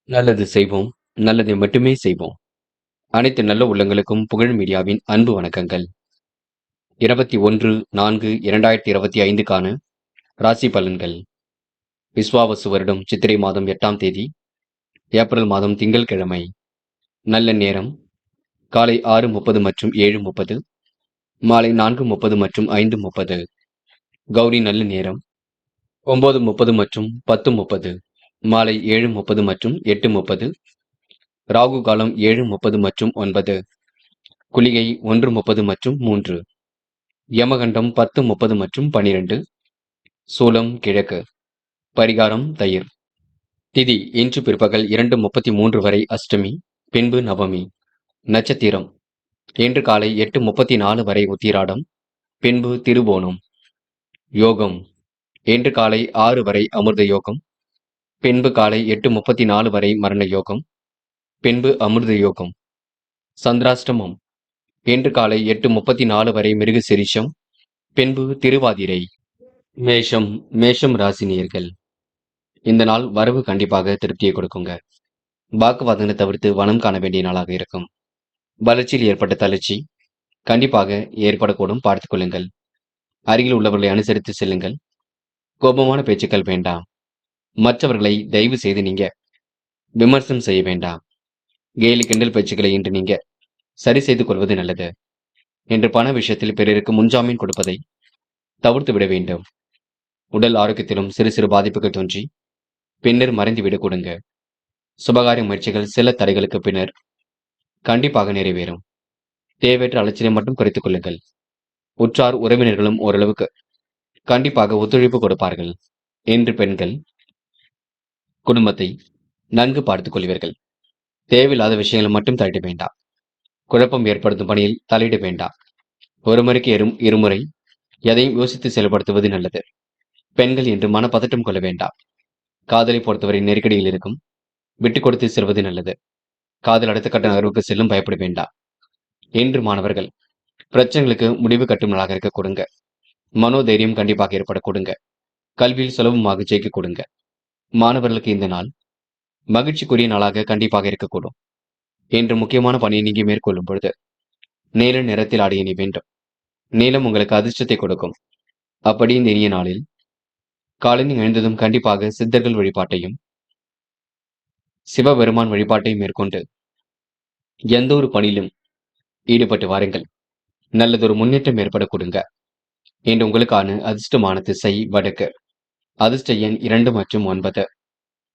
நல்லது செய்வோம். நல்லதை மட்டுமே செய்வோம். அனைத்து நல்ல உள்ளங்களுக்கும் புகழ் மீடியாவின் அன்பு வணக்கங்கள். 21/4/2025க்கான ராசி பலன்கள். விஸ்வாவசு வருடம் சித்திரை மாதம் 8ஆம் தேதி, ஏப்ரல் மாதம் திங்கள்கிழமை. நல்ல நேரம் காலை 6:30 மற்றும் 7:30, மாலை 4:30 மற்றும் 5:30. கௌரி நல்ல நேரம் 9:30 மற்றும் 10:30, மாலை 7:30 மற்றும் 8:30. ராகு காலம் 7:30 மற்றும் 9, குளிகை 1:30 மற்றும் 3, யமகண்டம் 10:30 மற்றும் 12, சூலம் கிழக்கு. பரிகாரம் தயிர். திதி இன்று பிற்பகல் 2:33 வரை அஷ்டமி, பின்பு நவமி. நட்சத்திரம் இன்று காலை 8:34 வரை உத்திராடம், பின்பு திருவோணம். யோகம் இன்று காலை 6 வரை அமிர்த யோகம், பின்பு காலை 8:34 வரை மரண யோகம், பின்பு அமிர்த யோகம். சந்திராஷ்டமம் இன்று காலை 8:34 வரை மிருகசிரிஷம், பின்பு திருவாதிரை. மேஷம் ராசினியர்கள். இந்த நாள் வரவு கண்டிப்பாக திருப்தியை கொடுக்குங்க. வாக்குவாதங்களை தவிர்த்து வனம் காண வேண்டிய நாளாக இருக்கும். வளர்ச்சியில் ஏற்பட்ட தளர்ச்சி கண்டிப்பாக ஏற்படக்கூடும், பார்த்துக் கொள்ளுங்கள். அருகில் உள்ளவர்களை அனுசரித்து செல்லுங்கள். கோபமான பேச்சுக்கள் வேண்டாம். மற்றவர்களை தயவு செய்து நீங்க விமர்சனம் செய்ய வேண்டாம். கேலி கிண்டல் பேச்சுக்களை இன்று நீங்க சரி செய்து கொள்வது நல்லது. இன்று பண விஷயத்தில் பிறருக்கு முன்ஜாமீன் கொடுப்பதை தவிர்த்து விட வேண்டும். உடல் ஆரோக்கியத்திலும் சிறு சிறு பாதிப்புகள் தோன்றி பின்னர் மறைந்துவிடக் கொடுங்க. சுபகாரிய முயற்சிகள் சில தடைகளுக்கு பின்னர் கண்டிப்பாக நிறைவேறும். தேவையற்ற அலட்சியம் மட்டும் குறைத்துக் கொள்ளுங்கள். உற்றார் உறவினர்களும் ஓரளவுக்கு கண்டிப்பாக ஒத்துழைப்பு கொடுப்பார்கள். என்று பெண்கள் குடும்பத்தை நன்கு பார்த்துக் கொள்வீர்கள். தேவையில்லாத விஷயங்களை மட்டும் தலையிட வேண்டாம். குழப்பம் ஏற்படுத்தும் பணியில் தலையிட வேண்டாம். ஒரு முறைக்கு இருமுறை எதையும் யோசித்து செயல்படுத்துவது நல்லது. பெண்கள் என்று மனப்பதட்டம் கொள்ள வேண்டாம். காதலை பொறுத்தவரை நெருக்கடியில் இருக்கும். விட்டுக் கொடுத்து செல்வது நல்லது. காதல் அடுத்த கட்ட நகர்வுக்கு செல்லும், பயப்பட வேண்டாம். என்று மாணவர்கள் பிரச்சனைகளுக்கு முடிவு கட்டும் நாளாக இருக்க கொடுங்க. மனோதைரியம் கண்டிப்பாக ஏற்பட கொடுங்க. கல்வியில் சுலபமாக ஜெயிக்க கொடுங்க. மாணவர்களுக்கு இந்த நாள் மகிழ்ச்சிக்குரிய நாளாக கண்டிப்பாக இருக்கக்கூடும். என்று முக்கியமான பணியை நீங்க மேற்கொள்ளும் பொழுது நீல நிறத்தில் ஆடைய நீ வேண்டும். நீலம் உங்களுக்கு அதிர்ஷ்டத்தை கொடுக்கும். அப்படி இந்த இனிய நாளில் காலையில் எழுந்ததும் கண்டிப்பாக சித்தர்கள் வழிபாட்டையும் சிவபெருமான் வழிபாட்டையும் மேற்கொண்டு எந்த ஒரு பணியிலும் ஈடுபட்டு வாருங்கள். நல்லதொரு முன்னேற்றம் ஏற்பட கொடுங்க. இன்று உங்களுக்கான அதிர்ஷ்டமான திசை வடக்கு. அதிர்ஷ்ட எண் 2 மற்றும் 9.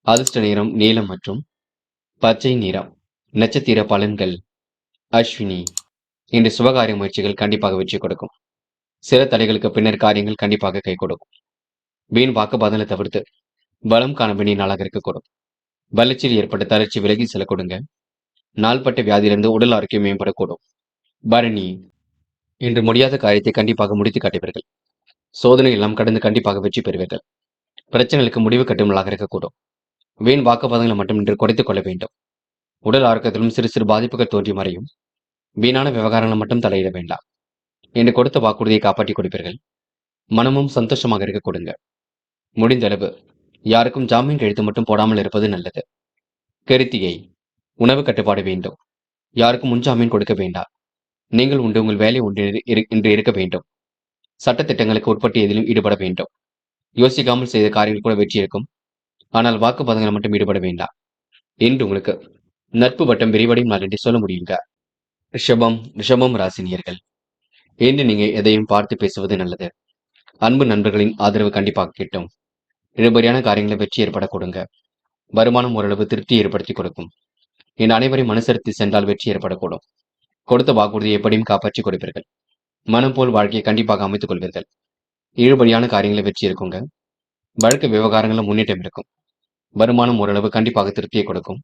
அதிர்ஷ்ட நிறம் நீலம் மற்றும் பச்சை நிறம். நட்சத்திர பலன்கள். அஸ்வினி. இன்று சுபகாரிய முயற்சிகள் கண்டிப்பாக வெற்றி கொடுக்கும். சில தடைகளுக்கு பின்னர் காரியங்கள் கண்டிப்பாக கை கொடுக்கும். வீண் வாக்குவாதங்களை தவிர்த்து பலம் காண வேண்டிய நாளாக இருக்கக்கூடும். வளர்ச்சியில் ஏற்பட்ட தளர்ச்சி விலகி செல்ல கொடுங்க. நாள்பட்ட வியாதியிலிருந்து உடல் ஆரோக்கியம் மேம்படக்கூடும். பரணி. இன்று முடியாத காரியத்தை கண்டிப்பாக முடித்து காட்டுவீர்கள். சோதனை எல்லாம் கடந்து கண்டிப்பாக வெற்றி பெறுவீர்கள். பிரச்சனைகளுக்கு முடிவு கட்டும் நாளாக இருக்கக்கூடும். வீண் வாக்குவாதங்களை மட்டும் இன்று குறைத்துக் கொள்ள வேண்டும். உடல் ஆரோக்கியத்திலும் சிறு சிறு பாதிப்புகள் தோன்றி மறையும். வீணான விவகாரங்களை மட்டும் தலையிட வேண்டாம். இன்று கொடுத்த வாக்குறுதியை காப்பாற்றிக் கொடுப்பீர்கள். மனமும் சந்தோஷமாக இருக்க கொடுங்க. முடிந்த அளவு யாருக்கும் ஜாமீன் கழுத்து மட்டும் போடாமல் இருப்பது நல்லது. கருத்தியை. உணவு கட்டுப்பாடு வேண்டும். யாருக்கும் முன்ஜாமீன் கொடுக்க வேண்டாம். நீங்கள் உண்டு உங்கள் வேலை ஒன்று இன்று இருக்க வேண்டும். சட்டத்திட்டங்களுக்கு உட்பட்டு எதிலும் ஈடுபட வேண்டும். யோசிக்காமல் செய்த காரியங்கள் கூட வெற்றி இருக்கும். ஆனால் வாக்குவாதங்களை மட்டும் ஈடுபட வேண்டாம். இன்று உங்களுக்கு நட்பு வட்டம் விரிவடையும் நாள் என்று சொல்ல முடியுங்க. ரிஷபம் ராசினியர்கள். இன்று நீங்க எதையும் பார்த்து பேசுவது நல்லது. அன்பு நண்பர்களின் ஆதரவு கண்டிப்பாக கிட்டும். இழுபறியான காரியங்களை வெற்றி ஏற்பட கொடுங்க. வருமானம் ஓரளவு திருப்தி ஏற்படுத்தி கொடுக்கும். இன்று அனைவரையும் அனுசரித்து சென்றால் வெற்றி ஏற்படக்கூடும். கொடுத்த வாக்குறுதியை எப்படியும் காப்பாற்றி கொடுப்பீர்கள். மனம் போல் வாழ்க்கையை கண்டிப்பாக அமைத்துக் கொள்வீர்கள். இழுபறியான காரியங்களை வெற்றி இருக்குங்க. வழக்கு விவகாரங்களும் முன்னேற்றம் இருக்கும். வருமானம் ஓரளவு கண்டிப்பாக திருப்தியை கொடுக்கும்.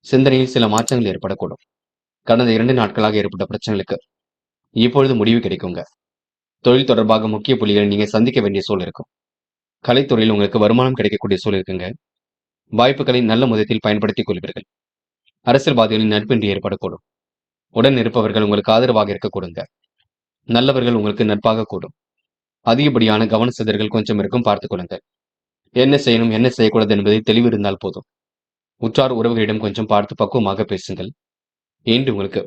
சிந்தனையில் சில மாற்றங்கள் ஏற்படக்கூடும். கடந்த 2 நாட்களாக ஏற்பட்ட பிரச்சனைகளுக்கு இப்பொழுது முடிவு கிடைக்குங்க. தொழில் தொடர்பாக முக்கிய புள்ளிகளை நீங்க சந்திக்க வேண்டிய சூழல் இருக்கும். கலைத்துறையில் உங்களுக்கு வருமானம் கிடைக்கக்கூடிய சூழல் இருக்குங்க. வாய்ப்புகளை நல்ல முறையில் பயன்படுத்திக் கொள்வீர்கள். அரசியல்வாதிகளின் நட்பின்றி ஏற்படக்கூடும். உடன் இருப்பவர்கள் உங்களுக்கு ஆதரவாக இருக்க கொடுங்க. நல்லவர்கள் உங்களுக்கு நட்பாக கூடும். அதிகப்படியான கவன சிதறல்கள் கொஞ்சம் இருக்கும், பார்த்துக் கொள்ளுங்கள். என்ன செய்யணும் என்ன செய்யக்கூடாது என்பதை தெளிவு இருந்தால் போதும். உற்றார் உறவுகளிடம் கொஞ்சம் பார்த்து பக்குவமாக பேசுங்கள். இன்று உங்களுக்கு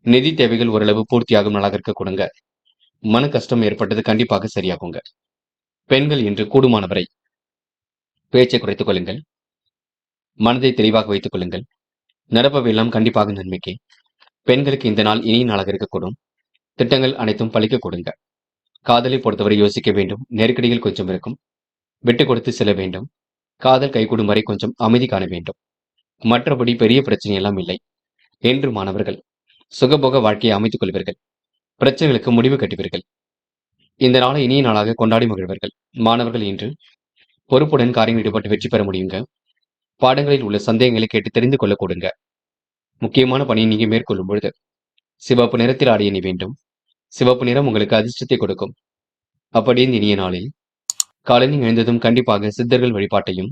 நிதி தேவைகள் ஓரளவு பூர்த்தியாகும் நாளாக இருக்க கொடுங்க. மன கஷ்டம் ஏற்பட்டது கண்டிப்பாக சரியாகுங்க. பெண்கள் இன்று கூடுமானவரை பேச்சை குறைத்துக் கொள்ளுங்கள். மனதை தெளிவாக வைத்துக் கொள்ளுங்கள். நடப்பவையெல்லாம் கண்டிப்பாக நன்மைக்கு. பெண்களுக்கு இந்த நாள் இனிய நாளாக இருக்கக்கூடும். திட்டங்கள் அனைத்தும் பலிக்க கொடுங்க. காதலை பொறுத்தவரை யோசிக்க வேண்டும். நெருக்கடிகள் கொஞ்சம் இருக்கும். விட்டு கொடுத்து செல்ல வேண்டும். காதல் கைகூடும் வரை கொஞ்சம் அமைதி காண வேண்டும். மற்றபடி பெரிய பிரச்சனை எல்லாம் இல்லை. என்று மாணவர்கள் சுகபோக வாழ்க்கையை அமைத்துக் கொள்வீர்கள். பிரச்சனைகளுக்கு முடிவு கட்டுவீர்கள். இந்த நாளை இனிய நாளாக கொண்டாடி மகிழ்வர்கள். மாணவர்கள் இன்று பொறுப்புடன் காரியங்கள் ஈடுபட்டு வெற்றி பெற முடியுங்க. பாடங்களில் உள்ள சந்தேகங்களை கேட்டு தெரிந்து கொள்ள கொடுங்க. முக்கியமான பணியை நீங்க மேற்கொள்ளும் பொழுது சிவப்பு நிறத்தில் ஆடிய நீ வேண்டும். சிவப்பு நிறம் உங்களுக்கு அதிர்ஷ்டத்தை கொடுக்கும். அப்படியே இந்த இனிய நாளில் காலையில் எழுந்ததும் கண்டிப்பாக சித்தர்கள் வழிபாட்டையும்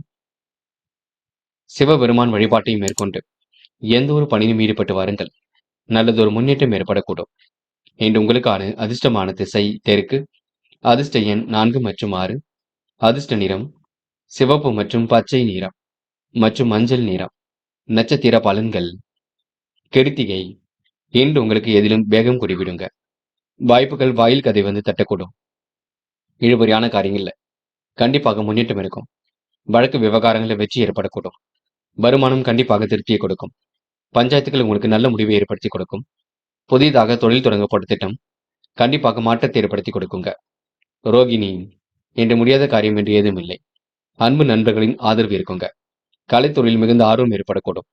சிவபெருமான் வழிபாட்டையும் மேற்கொண்டு எந்த ஒரு பணியும் ஈடுபட்டு வாருங்கள். நல்லதொரு முன்னேற்றம் ஏற்படக்கூடும். இன்று உங்களுக்கான அதிர்ஷ்டமான திசை தெற்கு. அதிர்ஷ்ட எண் 4 மற்றும் 6. அதிர்ஷ்ட நிறம் சிவப்பு மற்றும் பச்சை நிறம் மற்றும் மஞ்சள் நிறம். நட்சத்திர பலன்கள். கிருத்திகை. இன்று உங்களுக்கு எதிலும் வேகம் கூடிவிடுங்க. வாய்ப்புகள் வாயில் கதை வந்து தட்டக்கூடும். இழுபறியான காரியங்கள்ல கண்டிப்பாக முன்னேற்றம் இருக்கும். வழக்கு விவகாரங்களில் வெற்றி ஏற்படக்கூடும். வருமானம் கண்டிப்பாக திருப்தியை கொடுக்கும். பஞ்சாயத்துகள் உங்களுக்கு நல்ல முடிவை ஏற்படுத்தி கொடுக்கும். புதிதாக தொழில் தொடங்கப்பட்ட திட்டம் கண்டிப்பாக மாற்றத்தை ஏற்படுத்தி கொடுக்குங்க. ரோகிணி. என்று முடியாத காரியம் என்று ஏதும் இல்லை. அன்பு நண்பர்களின் ஆதரவு இருக்குங்க. கலைத்துறையில் மிகுந்த ஆர்வம் ஏற்படக்கூடும்.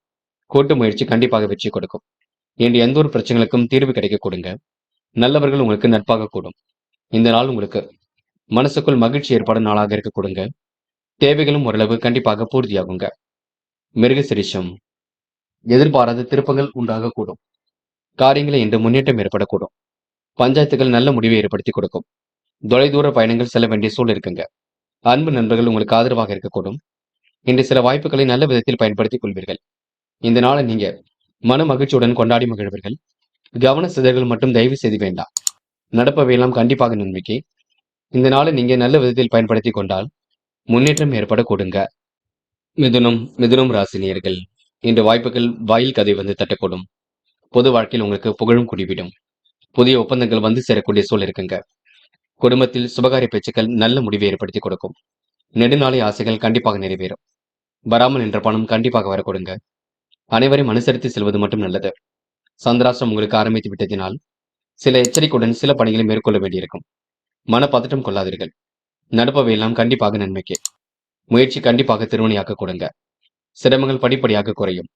கூட்டு முயற்சி கண்டிப்பாக வெற்றி கொடுக்கும். என்று எந்த ஒரு பிரச்சனைகளுக்கும் தீர்வு கிடைக்க கொடுங்க. நல்லவர்கள் உங்களுக்கு நட்பாக கூடும். இந்த நாள் உங்களுக்கு மனசுக்குள் மகிழ்ச்சி ஏற்படும் நாளாக இருக்க கொடுங்க. தேவைகளும் ஓரளவு கண்டிப்பாக பூர்த்தியாகுங்க. மிருகசிரிஷம். எதிர்பாராத திருப்பங்கள் உண்டாகக்கூடும். காரியங்களை இன்று முன்னேற்றம் ஏற்படக்கூடும். பஞ்சாயத்துகள் நல்ல முடிவை ஏற்படுத்தி கொடுக்கும். தொலைதூர பயணங்கள் செல்ல வேண்டிய சூழல் இருக்குங்க. அன்பு நண்பர்கள் உங்களுக்கு ஆதரவாக இருக்கக்கூடும். இன்று சில வாய்ப்புகளை நல்ல விதத்தில் பயன்படுத்திக் கொள்வீர்கள். இந்த நாளை நீங்க மன மகிழ்ச்சியுடன் கொண்டாடி மகிழ்வீர்கள். கவன சிதறல்கள் மட்டும் தயவு செய்து வேண்டாம். நடப்பவையெல்லாம் கண்டிப்பாக நன்மைக்கு. இந்த நாளை நீங்க நல்ல விதத்தில் பயன்படுத்தி கொண்டால் முன்னேற்றம் ஏற்பட கொடுங்க. மிதுனம் ராசினியர்கள். இன்று வாய்ப்புகள் வாயில் கதை வந்து தட்டக்கூடும். பொது வாழ்க்கையில் உங்களுக்கு புகழும் குடிவிடும். புதிய ஒப்பந்தங்கள் வந்து சேரக்கூடிய சூழல் இருக்குங்க. குடும்பத்தில் சுபகாரிய பேச்சுக்கள் நல்ல முடிவை ஏற்படுத்தி கொடுக்கும். நெடுநாளை ஆசைகள் கண்டிப்பாக நிறைவேறும். வராமல் என்ற பணம் கண்டிப்பாக வர கொடுங்க. அனைவரையும் அனுசரித்து செல்வது மட்டும் நல்லது. சந்திராஷ்டிரம் உங்களுக்கு ஆரம்பித்து விட்டதினால் சில எச்சரிக்கையுடன் சில பணிகளை மேற்கொள்ள வேண்டியிருக்கும். மனப்பதட்டம் கொள்ளாதீர்கள். நடப்பவையெல்லாம் கண்டிப்பாக நன்மைக்கு. முயற்சி கண்டிப்பாக திருமணியாக்க கொடுங்க. சிரமங்கள் படிப்படியாக குறையும்.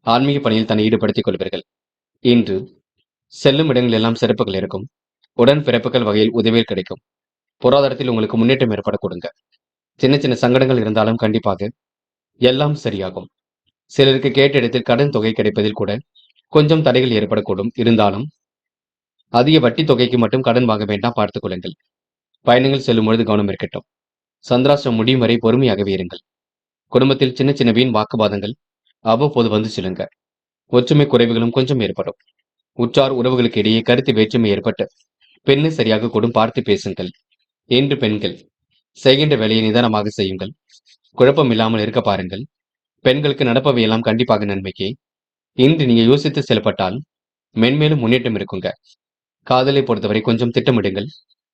ஆன்மீக பணியில் தன்னை ஈடுபடுத்திக் கொள்வீர்கள். இன்று செல்லும் இடங்கள் எல்லாம் சிறப்புகள் இருக்கும். உடன் பிறப்புகள் வகையில் உதவிகள் கிடைக்கும். பொருளாதாரத்தில் உங்களுக்கு முன்னேற்றம் ஏற்பட கொடுங்க. சின்ன சின்ன சங்கடங்கள் இருந்தாலும் கண்டிப்பாக எல்லாம் சரியாகும். சிலருக்கு கேட்ட இடத்தில் கடன் தொகை கிடைப்பதில் கூட கொஞ்சம் தடைகள் ஏற்படக்கூடும். இருந்தாலும் அதிக வட்டி தொகைக்கு மட்டும் கடன் வாங்க வேண்டாம், பார்த்துக் கொள்ளுங்கள். பயணங்கள் செல்லும் பொழுது கவனம் இருக்கட்டும். சந்திராஷ்டிரம் முடியும் வரை பொறுமையாகவே இருங்கள். குடும்பத்தில் சின்ன சின்ன வீண் வாக்குவாதங்கள் அவ்வப்போது வந்து செல்லுங்க. ஒற்றுமை குறைவுகளும் கொஞ்சம் ஏற்படும். உற்றார் உறவுகளுக்கு இடையே கருத்து வேற்றுமை ஏற்பட்டு பெண்ணு சரியாக கூடும், பார்த்து பேசுங்கள். என்று பெண்கள் செய்கின்ற வேலையை நிதானமாக செய்யுங்கள். குழப்பம் இல்லாமல் இருக்க பாருங்கள். பெண்களுக்கு நடப்பவையெல்லாம் கண்டிப்பாக நன்மைக்கு. இன்று நீங்க யோசித்து செயல்பட்டால் மென்மேலும் முன்னேற்றம் இருக்குங்க. காதலை பொறுத்தவரை கொஞ்சம் திட்டமிடுங்கள்.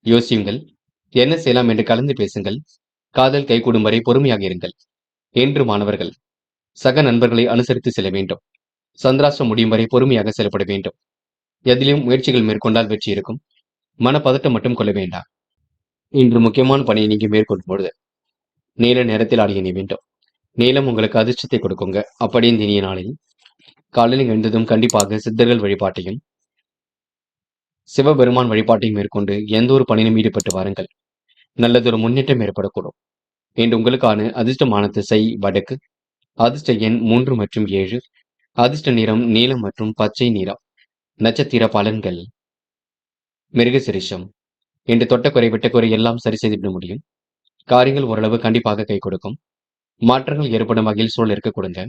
யோசியுங்கள். என்ன செய்யலாம் என்று கலந்து பேசுங்கள். காதல் கைகூடும் வரை பொறுமையாக இருங்கள். என்று மாணவர்கள் சக நண்பர்களை அனுசரித்து செல்ல வேண்டும். சந்திராஷ்டிரம் முடியும் வரை பொறுமையாக செயல்பட வேண்டும். எதிலும் முயற்சிகள் மேற்கொண்டால் வெற்றி இருக்கும். மனப்பதட்டம் மட்டும் கொள்ள வேண்டாம். இன்று முக்கியமான பணியை நீங்க மேற்கொள்ளும் பொழுது நீல நேரத்தில் ஆடிய நீ வேண்டும். நீளம் உங்களுக்கு அதிர்ஷ்டத்தை கொடுக்குங்க. அப்படி இந்த இனிய நாளில் காலையில் எழுந்ததும் கண்டிப்பாக சித்தர்கள் வழிபாட்டையும் சிவபெருமான் வழிபாட்டையும் மேற்கொண்டு எந்த ஒரு பணியிலும் ஈடுபட்டு வாருங்கள். நல்லதொரு முன்னேற்றம் ஏற்படக்கூடும். இன்று உங்களுக்கான அதிர்ஷ்டமான திசை வடக்கு. அதிர்ஷ்ட எண் 3 மற்றும் 7. அதிர்ஷ்ட நிறம் நீலம் மற்றும் பச்சை நிறம். நட்சத்திர பலன்கள். மிருகசிரிஷம். இன்று தொட்டக்குறை விட்டக்குறை எல்லாம் சரி செய்துவிட முடியும். காரியங்கள் ஓரளவு கண்டிப்பாக கை கொடுக்கும். மாற்றங்கள் ஏற்படும் வகையில் சூழல் இருக்க கொடுங்க.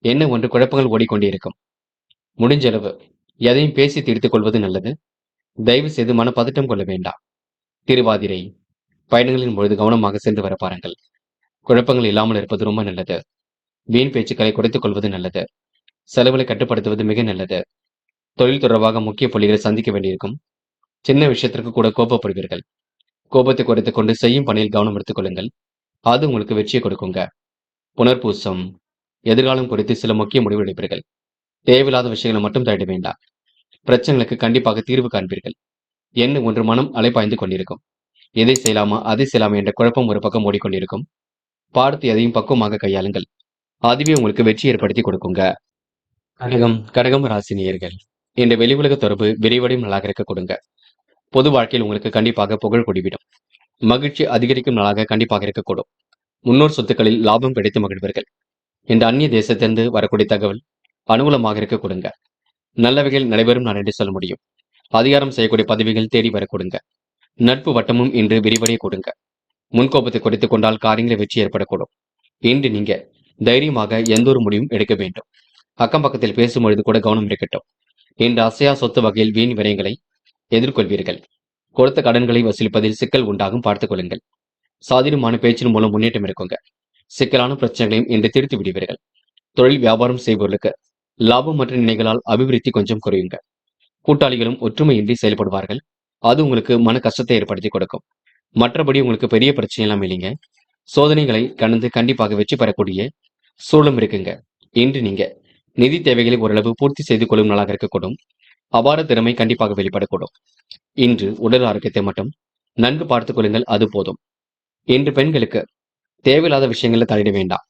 என்ன ஒன்று குழப்பங்கள் ஓடிக்கொண்டே இருக்கும். முடிஞ்ச அளவு எதையும் பேசி தீர்த்துக் கொள்வது நல்லது. தயவு செய்து மனப்பதட்டம் கொள்ள வேண்டாம். திருவாதிரை. பயணங்களின் பொழுது கவனமாக சென்று வர பாருங்கள். குழப்பங்கள் இல்லாமல் இருப்பது ரொம்ப நல்லது. வீண் பேச்சுக்களை குறைத்துக் கொள்வது நல்லது. செலவுகளை கட்டுப்படுத்துவது மிக நல்லது. தொழில் தொடர்பாக முக்கிய புள்ளிகளை சந்திக்க வேண்டியிருக்கும். சின்ன விஷயத்திற்கு கூட கோபப்படுவீர்கள். கோபத்தை குறைத்துக் கொண்டு செய்யும் பணியில் கவனம் எடுத்துக் கொள்ளுங்கள். அது உங்களுக்கு வெற்றியை கொடுக்குங்க. புனர்பூசம். எதிர்காலம் குறித்து சில முக்கிய முடிவு எடுப்பீர்கள். தேவையில்லாத விஷயங்களை மட்டும் தலையிட வேண்டாம். பிரச்சனைகளுக்கு கண்டிப்பாக தீர்வு காண்பீர்கள். என்ன ஒன்று மனம் அலைப்பாய்ந்து கொண்டிருக்கும். எதை செய்யலாமா அதை செய்யலாமா என்ற குழப்பம் ஒரு பக்கம் ஓடிக்கொண்டிருக்கும். பார்த்து எதையும் பக்குவமாக கையாளுங்கள். அதுவே உங்களுக்கு வெற்றி ஏற்படுத்தி கொடுக்குங்க. கடகம் ராசி நேயர்கள். இந்த வெளி உலக தொடர்பு விரைவடையும் நாளாக இருக்க கொடுங்க. பொது வாழ்க்கையில் உங்களுக்கு கண்டிப்பாக புகழ் கூடிவிடும். மகிழ்ச்சி அதிகரிக்கும் நாளாக கண்டிப்பாக இருக்கக்கூடும். முன்னோர் சொத்துக்களில் லாபம் கிடைத்து மகிழ்வீர்கள். இந்த அந்நிய தேசத்திலிருந்து வரக்கூடிய தகவல் அனுகூலமாக இருக்க கொடுங்க. நல்லவைகள் நடைபெறும் நான் என்று சொல்ல முடியும். அதிகாரம் செய்யக்கூடிய பதவிகள் தேடி வர கொடுங்க. நட்பு வட்டமும் இன்று விரிவடைய கொடுங்க. முன்கோபத்தை குறைத்துக் கொண்டால் காரியங்களை வெற்றி ஏற்படக்கூடும். இன்று நீங்க தைரியமாக எந்த ஒரு முடிவும் எடுக்க வேண்டும். அக்கம் பக்கத்தில் பேசும்பொழுது கூட கவனம் இருக்கட்டும். இன்று அசையா சொத்து வகையில் வீண் விரயங்களை எதிர்கொள்வீர்கள். கொடுத்த கடன்களை வசூலிப்பதில் சிக்கல் உண்டாகும் பார்த்துக் கொள்ளுங்கள். சாதீனமான பேச்சின் மூலம் முன்னேற்றம் இருக்குங்க. சிக்கலான பிரச்சனைகளையும் இன்று திருத்தி விடுவீர்கள். தொழில் வியாபாரம் செய்பவர்களுக்கு லாபம் மற்ற நிலைகளால் அபிவிருத்தி கொஞ்சம் குறையுங்க. கூட்டாளிகளும் ஒற்றுமையின்றி செயல்படுவார்கள். அது உங்களுக்கு மன கஷ்டத்தை ஏற்படுத்தி கொடுக்கும். மற்றபடி உங்களுக்கு பெரிய பிரச்சனை எல்லாம் இல்லைங்க. சோதனைகளை கடந்து கண்டிப்பாக வெற்றி பெறக்கூடிய சூழலும் இருக்குங்க. இன்று நீங்க நிதி தேவைகளை ஓரளவு பூர்த்தி செய்து கொள்ளும் நாளாக இருக்கக்கூடும். அபார திறமை கண்டிப்பாக வெளிப்படக்கூடும். இன்று உடல் ஆரோக்கியத்தை மட்டும் நன்கு பார்த்துக் கொள்ளுங்கள், அது போதும். இன்று பெண்களுக்கு தேவையில்லாத விஷயங்களை தலையிட வேண்டாம்.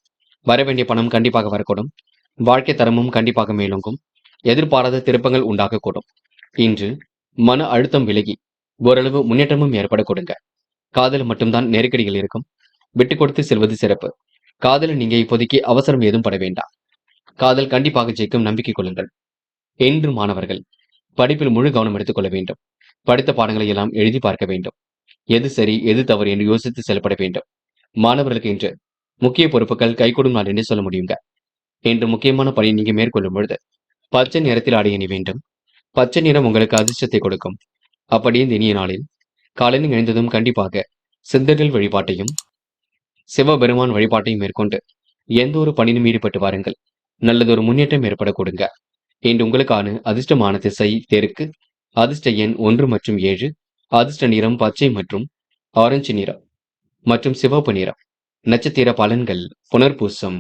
வரவேண்டிய பணம் கண்டிப்பாக வரக்கூடும். வாழ்க்கை தரமும் கண்டிப்பாக மேலோங்கும். எதிர்பாராத திருப்பங்கள் உண்டாகக்கூடும். இன்று மன அழுத்தம் விலகி ஓரளவு முன்னேற்றமும் ஏற்பட கொடுங்க. காதல் மட்டும்தான் நெருக்கடிகள் இருக்கும். விட்டு கொடுத்து செல்வது சிறப்பு. காதலில் நீங்க இப்போதைக்கு அவசரம் ஏதும் பட வேண்டாம். காதல் கண்டிப்பாக ஜெயிக்கும், நம்பிக்கை கொள்ளுங்கள். இன்று மாணவர்கள் படிப்பில் முழு கவனம் எடுத்துக் கொள்ள வேண்டும். படித்த பாடங்களை எல்லாம் எழுதி பார்க்க வேண்டும். எது சரி எது தவறு என்று யோசித்து செயல்பட வேண்டும். மாணவர்களுக்கு இன்று முக்கிய பொறுப்புகள் கைகூடும் நாள் என்று சொல்ல முடியுங்க. இன்று முக்கியமான பணி நீங்க மேற்கொள்ளும் பொழுது பச்சை நிறத்தில் ஆடை அணி வேண்டும். பச்சை நிறம் உங்களுக்கு அதிர்ஷ்டத்தை கொடுக்கும். அப்படியே இந்த இனிய நாளில் காலையில் எழுந்ததும் கண்டிப்பாக சித்தர்கள் வழிபாட்டையும் சிவபெருமான் வழிபாட்டையும் மேற்கொண்டு எந்த ஒரு பணியிலும் ஈடுபட்டு வாருங்கள். நல்லதொரு முன்னேற்றம் ஏற்பட கொடுங்க. இன்று உங்களுக்கான அதிர்ஷ்டமான திசை தெற்கு. அதிர்ஷ்ட எண் 1 மற்றும் 7. அதிர்ஷ்ட நிறம் பச்சை மற்றும் ஆரஞ்சு நிறம் மற்றும் சிவப்பு நிறம். நட்சத்திர பலன்கள் புனர்பூசம்.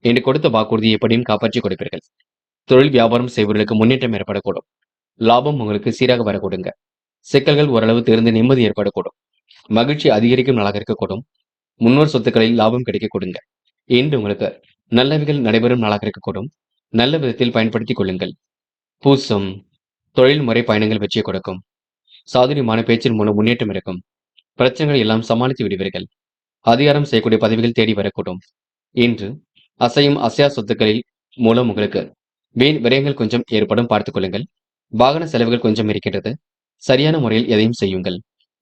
இன்று கொடுத்த வாக்குறுதியை எப்படியும் காப்பாற்றி கொடுப்பீர்கள். தொழில் வியாபாரம் செய்பவர்களுக்கு முன்னேற்றம் ஏற்படக்கூடும். லாபம் உங்களுக்கு சீராக வரக்கூடுங்க. சிக்கல்கள் ஓரளவு தெரிந்து நிம்மதி ஏற்படக்கூடும். மகிழ்ச்சி அதிகரிக்கும் நாளாக இருக்கக்கூடும். முன்னோர் சொத்துக்களில் லாபம் கிடைக்க கொடுங்க. இன்று உங்களுக்கு நல்லவைகள் நடைபெறும் நாளாக இருக்கக்கூடும். நல்ல விதத்தில் பயன்படுத்திக் கொள்ளுங்கள். பூசம். தொழில் முறை பயணங்கள் வெற்றியை கொடுக்கும். சாதுரியமான பேச்சின் மூலம் முன்னேற்றம் இருக்கும். பிரச்சனைகளை எல்லாம் சமாளித்து விடுவீர்கள். அதிகாரம் செய்யக்கூடிய பதவிகள் தேடி வரக்கூடும். இன்று அசையும் அசையா சொத்துக்களில் மூலம் உங்களுக்கு வீண் விரயங்கள் கொஞ்சம் ஏற்படும், பார்த்துக் கொள்ளுங்கள். வாகன செலவுகள் கொஞ்சம் இருக்கின்றது. சரியான முறையில் எதையும் செய்யுங்கள்.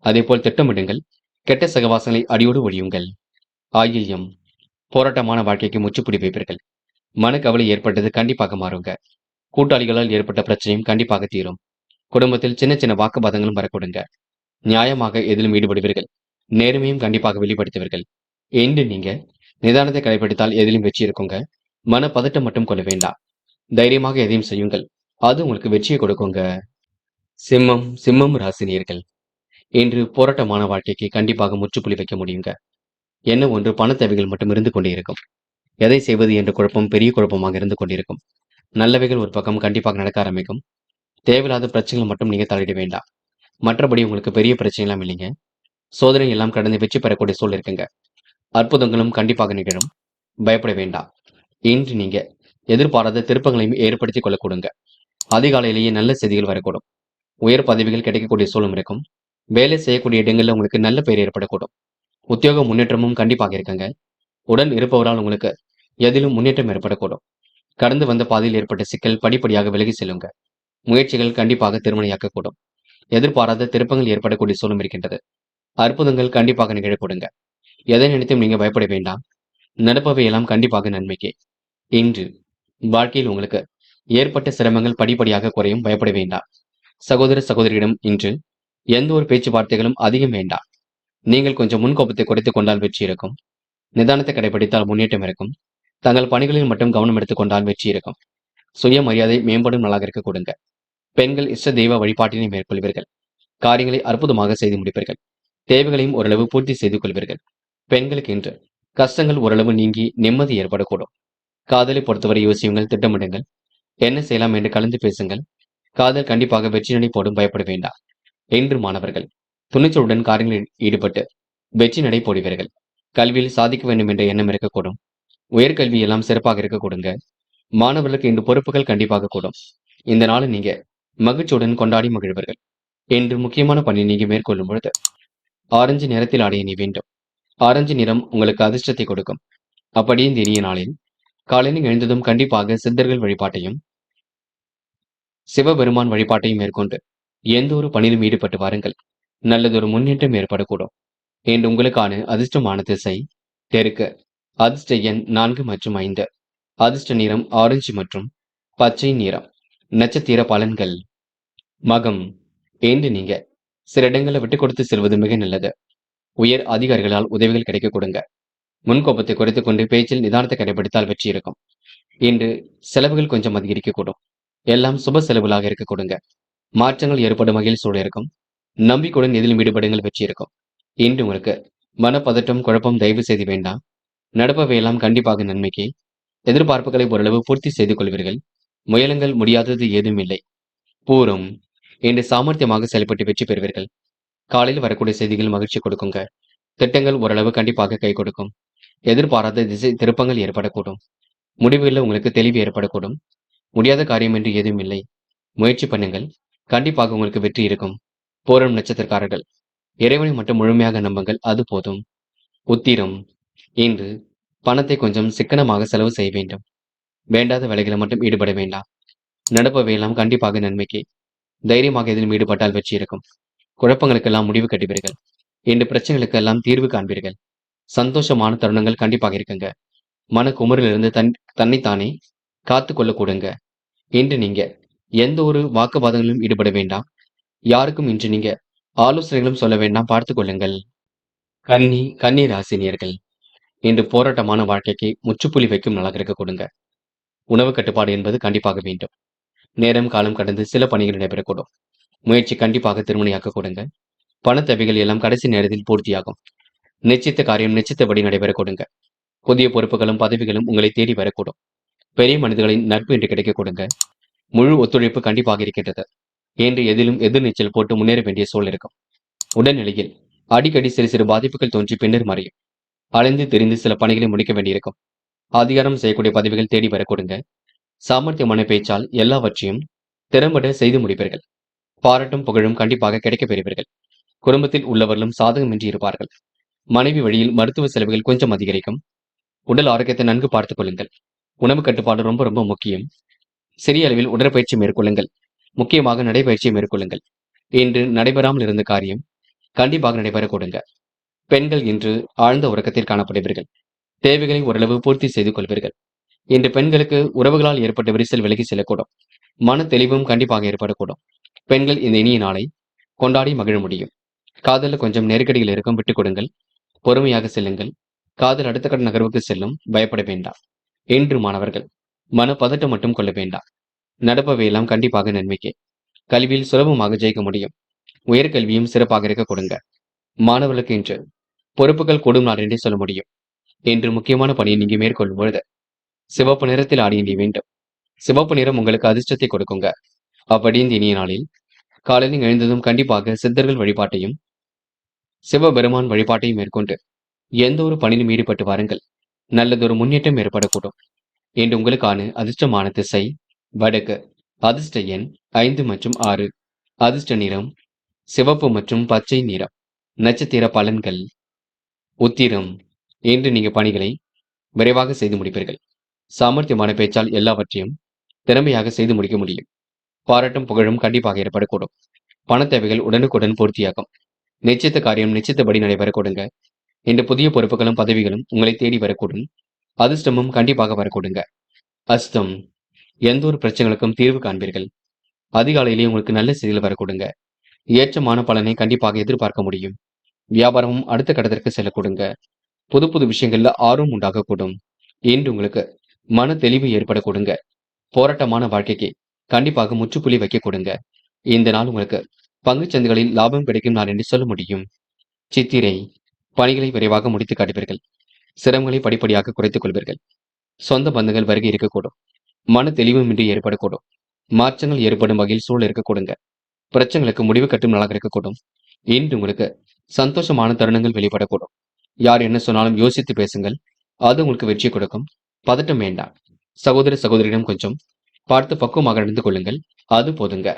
அதேபோல் திட்டமிடுங்கள். கெட்ட சகவாசங்களை அடியோடு ஒழியுங்கள். ஆயில்யம். போராட்டமான வாழ்க்கைக்கு முற்றுப்புள்ளி வைப்பீர்கள். மனக்கவலை ஏற்பட்டது கண்டிப்பாக மாறுங்க. கூட்டாளிகளால் ஏற்பட்ட பிரச்சனையும் கண்டிப்பாக தீரும். குடும்பத்தில் சின்ன சின்ன வாக்குவாதங்களும் வரக்கூடுங்க. நியாயமாக எதிலும் ஈடுபடுவீர்கள். நேர்மையும் கண்டிப்பாக வெளிப்படுத்துவீர்கள். இன்று நீங்க நிதானத்தை கடைபிடித்தால் எதிலும் வெற்றி இருக்குங்க. மன பதட்டம் மட்டும் கொள்ள வேண்டாம். தைரியமாக எதையும் செய்யுங்கள். அது உங்களுக்கு வெற்றியை கொடுக்குங்க. சிம்மம் ராசினியர்கள். இன்று போராட்டமான வாழ்க்கைக்கு கண்டிப்பாக முற்றுப்புள்ளி வைக்க முடியுங்க. என்ன ஒன்று பண தேவைகள் மட்டும் இருந்து கொண்டே இருக்கும். எதை செய்வது என்ற குழப்பம் பெரிய குழப்பமாக இருந்து கொண்டிருக்கும். நல்லவைகள் ஒரு பக்கம் கண்டிப்பாக நடக்க ஆரம்பிக்கும். தேவையில்லாத பிரச்சனைகள் மட்டும் நீங்க தலையிட வேண்டாம். மற்றபடி உங்களுக்கு பெரிய பிரச்சனை எல்லாம் இல்லைங்க. சோதனை எல்லாம் கடந்து வெற்றி பெறக்கூடிய சூழல் இருக்குங்க. அற்புதங்களும் கண்டிப்பாக நிகழும். பயப்பட வேண்டாம். இன்று நீங்க எதிர்பாராத திருப்பங்களையும் ஏற்படுத்திக் கொள்ளக்கூடுங்க. அதிகாலையிலேயே நல்ல செய்திகள் வரக்கூடும். உயர் பதவிகள் கிடைக்கக்கூடிய சூழலும் இருக்கும். வேலை செய்யக்கூடிய இடங்கள்ல உங்களுக்கு நல்ல பெயர் ஏற்படக்கூடும். உத்தியோக முன்னேற்றமும் கண்டிப்பாக இருக்குங்க. உடன் இருப்பவரால் உங்களுக்கு எதிலும் முன்னேற்றம் ஏற்படக்கூடும். கடந்து வந்த பாதையில் ஏற்பட்ட சிக்கல் படிப்படியாக விலகி செல்லுங்க. முயற்சிகள் கண்டிப்பாக திருமணையாக்கக்கூடும். எதிர்பாராத திருப்பங்கள் ஏற்படக்கூடிய சூழலும் இருக்கின்றது. அற்புதங்கள் கண்டிப்பாக நிகழக்கூடுங்க. எதை நினைத்தும் நீங்க பயப்பட வேண்டாம். நடப்பவை எல்லாம் கண்டிப்பாக நன்மைக்கே. இன்று வாழ்க்கையில் உங்களுக்கு ஏற்பட்ட சிரமங்கள் படிப்படியாக குறையும், பயப்பட வேண்டாம். சகோதர சகோதரியிடம் இன்று எந்த ஒரு பேச்சுவார்த்தைகளும் அதிகம் வேண்டாம். நீங்கள் கொஞ்சம் முன்கோபத்தை குறைத்துக் கொண்டால் வெற்றி இருக்கும். நிதானத்தை கடைபிடித்தால் முன்னேற்றம் இருக்கும். தங்கள் பணிகளில் மட்டும் கவனம் எடுத்துக்கொண்டால் வெற்றி இருக்கும். சுயமரியாதை மேம்படும் நாளாக இருக்க கொடுங்க. பெண்கள் இஷ்ட தெய்வ வழிபாட்டினை மேற்கொள்வீர்கள். காரியங்களை அற்புதமாக செய்து முடிப்பீர்கள். தேவைகளையும் ஓரளவு பூர்த்தி செய்து கொள்வீர்கள். பெண்களுக்கு இன்று கஷ்டங்கள் ஓரளவு நீங்கி நிம்மதி ஏற்படக்கூடும். காதலை பொறுத்தவரை யோசியுங்கள், திட்டமிடுங்கள். என்ன செய்யலாம் என்று கலந்து பேசுங்கள். காதல் கண்டிப்பாக வெற்றி நடை போடும், பயப்பட வேண்டாம். இன்று மாணவர்கள் துணிச்சலுடன் காரியங்களில் ஈடுபட்டு வெற்றி நடை போடுவீர்கள். கல்வியில் சாதிக்க வேண்டும் என்ற எண்ணம் இருக்கக்கூடும். உயர்கல்வி எல்லாம் சிறப்பாக இருக்க கொடுங்க. மாணவர்களுக்கு இன்று பொறுப்புகள் கண்டிப்பாக கூடும். இந்த நாளை நீங்க மகிழ்ச்சியுடன் கொண்டாடி மகிழ்வீர்கள். இன்று முக்கியமான பணி நீங்க மேற்கொள்ளும் பொழுது ஆரஞ்சு நிறத்தில் ஆடைய நீ வேண்டும். ஆரஞ்சு நிறம் உங்களுக்கு அதிர்ஷ்டத்தை கொடுக்கும். அப்படியே இந்த இனிய நாளில் காலையில் எழுந்ததும் கண்டிப்பாக சித்தர்கள் வழிபாட்டையும் சிவபெருமான் வழிபாட்டையும் மேற்கொண்டு எந்த ஒரு பணியிலும் ஈடுபட்டு வாருங்கள். நல்லதொரு முன்னேற்றம் ஏற்படக்கூடும். இன்று உங்களுக்கான அதிர்ஷ்டமான திசை தெற்கு. அதிர்ஷ்ட எண் 4 மற்றும் 5. அதிர்ஷ்ட நிறம் ஆரஞ்சு மற்றும் பச்சை நிறம். நட்சத்திர பலன்கள். மகம். இன்று நீங்க சில இடங்களை விட்டு கொடுத்து செல்வது மிக நல்லது. உயர் அதிகாரிகளால் உதவிகள் கிடைக்க கொடுங்க. முன்கோபத்தை குறைத்துக் கொண்டு பேச்சில் நிதானத்தை கடைபிடித்தால் வெற்றி இருக்கும். இன்று செலவுகள் கொஞ்சம் அதிகரிக்கக்கூடும். எல்லாம் சுப செலவுகளாக இருக்க கொடுங்க. மாற்றங்கள் ஏற்படும் வகையில் சூழல் இருக்கும். நம்பிக்கையுடன் எதிலும் ஈடுபடுங்கள், வெற்றி இருக்கும். இன்று உங்களுக்கு மனப்பதட்டம், குழப்பம் தயவு செய்து வேண்டாம். நடப்பவையெல்லாம் கண்டிப்பாக நன்மைக்கு. எதிர்பார்ப்புகளை ஓரளவு பூர்த்தி செய்து கொள்வீர்கள். முயலுங்கள், முடியாதது ஏதும் இல்லை. பூரம். இன்று சாமர்த்தியமாக செயல்பட்டு வெற்றி பெறுவீர்கள். காலையில் வரக்கூடிய செய்திகள் மகிழ்ச்சி கொடுக்குங்க. திட்டங்கள் ஓரளவு கண்டிப்பாக கை கொடுக்கும். எதிர்பாராத திசை திருப்பங்கள் ஏற்படக்கூடும். முடிவுகளில் உங்களுக்கு தெளிவு ஏற்படக்கூடும். முடியாத காரியம் என்று எதுவும் இல்லை. முயற்சி பண்ணுங்கள், கண்டிப்பாக உங்களுக்கு வெற்றி இருக்கும். பூரம் நட்சத்திரக்காரர்கள் இறைவனை மட்டும் முழுமையாக நம்புங்கள், அது போதும். உத்திரம். இன்று பணத்தை கொஞ்சம் சிக்கனமாக செலவு செய்ய வேண்டும். வேண்டாத வேலைகளை மட்டும் ஈடுபட வேண்டாம். நடப்பவையெல்லாம் கண்டிப்பாக நன்மைக்கு. தைரியமாக எதிலும் ஈடுபட்டால் வெற்றி இருக்கும். குழப்பங்களுக்கெல்லாம் முடிவு கட்டுவீர்கள். இன்று பிரச்சனைகளுக்கு எல்லாம் தீர்வு காண்பீர்கள். சந்தோஷமான தருணங்கள் கண்டிப்பாக இருக்குங்க. மன குமுறிலிருந்து தன்னைத்தானே காத்து கொள்ள கூடுங்க. இன்று நீங்க எந்த ஒரு வாக்குவாதங்களிலும் ஈடுபட வேண்டாம். யாருக்கும் இன்று நீங்க ஆலோசனைகளும் சொல்ல வேண்டாம், பார்த்துக் கொள்ளுங்கள். கன்னி ராசினியர்கள் இன்று போராட்டமான வாழ்க்கைக்கு முற்றுப்புள்ளி வைக்கும் நாளாக இருக்க கொடுங்க. உணவு கட்டுப்பாடு என்பது கண்டிப்பாக வேண்டும். நேரம் காலம் கடந்து சில பணிகள் நடைபெறக்கூடும். முயற்சி கண்டிப்பாக திருமணியாக்க கொடுங்க. பண தேவைகள் எல்லாம் கடைசி நேரத்தில் பூர்த்தியாகும். நிச்சயித்த காரியம் நிச்சயித்தபடி நடைபெற கொடுங்க. புதிய பொறுப்புகளும் பதவிகளும் உங்களை தேடி வரக்கூடும். பெரிய மனிதர்களின் நட்பு என்று கிடைக்க கொடுங்க. முழு ஒத்துழைப்பு கண்டிப்பாக இருக்கின்றது. என்று எதிலும் எதிர்நீச்சல் போட்டு முன்னேற வேண்டிய சூழல் இருக்கும். உடல்நிலையில் அடிக்கடி சிறு சிறு பாதிப்புகள் தோன்றி பின்னர் மறையும். அலைந்து தெரிந்து சில பணிகளை முடிக்க வேண்டியிருக்கும். அதிகாரம் செய்யக்கூடிய பதவிகள் தேடி வர கொடுங்க. சாமர்த்தியமான பேச்சால் எல்லாவற்றையும் திறம்பட செய்து முடிப்பீர்கள். பாராட்டும் புகழும் கண்டிப்பாக கிடைக்கப் பெறுவீர்கள். குடும்பத்தில் உள்ளவர்களும் சாதகமின்றி இருப்பார்கள். மனைவி வழியில் மருத்துவ செலவுகள் கொஞ்சம் அதிகரிக்கும். உடல் ஆரோக்கியத்தை நன்கு பார்த்துக் கொள்ளுங்கள். உணவு கட்டுப்பாடு ரொம்ப ரொம்ப முக்கியம். சிறிய அளவில் உடற்பயிற்சி மேற்கொள்ளுங்கள். முக்கியமாக நடைபயிற்சியை மேற்கொள்ளுங்கள். இன்று நடைபெறாமல் இருந்த காரியம் கண்டிப்பாக நடைபெற கொடுங்க. பெண்கள் இன்று ஆழ்ந்த உறக்கத்தில் காணப்படுவீர்கள். தேவைகளை ஓரளவு பூர்த்தி செய்து கொள்வீர்கள். இன்று பெண்களுக்கு உறவுகளால் ஏற்பட்ட விரிசல் விலகி செல்லக்கூடும். மன தெளிவும் கண்டிப்பாக ஏற்படக்கூடும். பெண்கள் இந்த இனிய நாளை கொண்டாடி மகிழ முடியும். காதலில் கொஞ்சம் நெருக்கடிகள் இருக்கும், விட்டுக் கொடுங்கள். பொறுமையாக செல்லுங்கள். காதல் அடுத்த கட்ட நகர்வுக்கு செல்லும், பயப்பட வேண்டாம். இன்று மாணவர்கள் மனப்பதட்டம் மட்டும் கொள்ள வேண்டாம். நடப்பவையெல்லாம் கண்டிப்பாக நன்மைக்கே. கல்வியில் சுலபமாக ஜெயிக்க முடியும். உயர்கல்வியும் சிறப்பாக இருக்க கொடுங்க. மாணவர்களுக்கு இன்று பொறுப்புகள் கூடும் நாள் என்றே சொல்ல முடியும். இன்று முக்கியமான பணியை நீங்க மேற்கொள்ளும் பொழுது சிவப்பு நிறத்தில் ஆடிய நீ வேண்டும். சிவப்பு நிறம் உங்களுக்கு அதிர்ஷ்டத்தை கொடுக்குங்க. அப்படி இந்த இனிய நாளில் காலையில் எழுந்ததும் கண்டிப்பாக சித்தர்கள் வழிபாட்டையும் சிவபெருமான் வழிபாட்டையும் மேற்கொண்டு எந்த ஒரு பணியிலும் ஈடுபட்டு வாருங்கள். நல்லதொரு முன்னேற்றம் ஏற்படக்கூடும். இன்று உங்களுக்கான அதிர்ஷ்டமான திசை வடக்கு. அதிர்ஷ்ட எண் 5 மற்றும் 6. அதிர்ஷ்ட நிறம் சிவப்பு மற்றும் பச்சை நிறம். நட்சத்திர பலன்கள். உத்திரம். இன்று நீங்க பணிகளை விரைவாக செய்து முடிப்பீர்கள். சாமர்த்தியமான பேச்சால் எல்லாவற்றையும் திறமையாக செய்து முடிக்க முடியும். பாராட்டும் புகழும் கண்டிப்பாக ஏற்படக்கூடும். பண தேவைகள் உடனுக்குடன் பூர்த்தியாகும். நிச்சயித்த காரியம் நிச்சயித்தபடி நடைபெற கொடுங்க. இன்று புதிய பொறுப்புகளும் பதவிகளும் உங்களை தேடி வரக்கூடும். அதிர்ஷ்டமும் கண்டிப்பாக வரக்கூடுங்க. அஸ்தம். எந்த ஒரு பிரச்சனைகளுக்கும் தீர்வு காண்பீர்கள். அதிகாலையிலேயே உங்களுக்கு நல்ல செய்திகள் வரக்கூடுங்க. ஏற்றமான பலனை கண்டிப்பாக எதிர்பார்க்க முடியும். வியாபாரமும் அடுத்த கட்டத்திற்கு செல்ல கொடுங்க. புது புது விஷயங்கள்ல ஆர்வம் உண்டாகக்கூடும். இன்று உங்களுக்கு மன தெளிவு ஏற்பட கொடுங்க. போராட்டமான வாழ்க்கைக்கு கண்டிப்பாக முற்றுப்புள்ளி வைக்க கொடுங்க. இந்த நாள் உங்களுக்கு பங்குச் சந்தைகளில் லாபம் கிடைக்கும் நாள் என்று சொல்ல முடியும். சித்திரை பணிகளை விரைவாக முடித்து காட்டுவீர்கள். சிரமங்களை படிப்படியாக குறைத்துக் கொள்வீர்கள். சொந்த பந்தங்கள் வருகை இருக்கக்கூடும். மன தெளிவுமின்றி ஏற்படக்கூடும். மாற்றங்கள் ஏற்படும் வகையில் சூழல் இருக்கக்கூடுங்க. பிரச்சனைகளுக்கு முடிவு கட்டும் நாளாக இருக்கக்கூடும். இன்று உங்களுக்கு சந்தோஷமான தருணங்கள் வெளிப்படக்கூடும். யார் என்ன சொன்னாலும் யோசித்து பேசுங்கள். அது உங்களுக்கு வெற்றி கொடுக்கும். பதட்டம் வேண்டாம். சகோதர சகோதரியிடம் கொஞ்சம் பார்த்து பக்குவமாக நடந்து கொள்ளுங்கள். அது போதுங்க.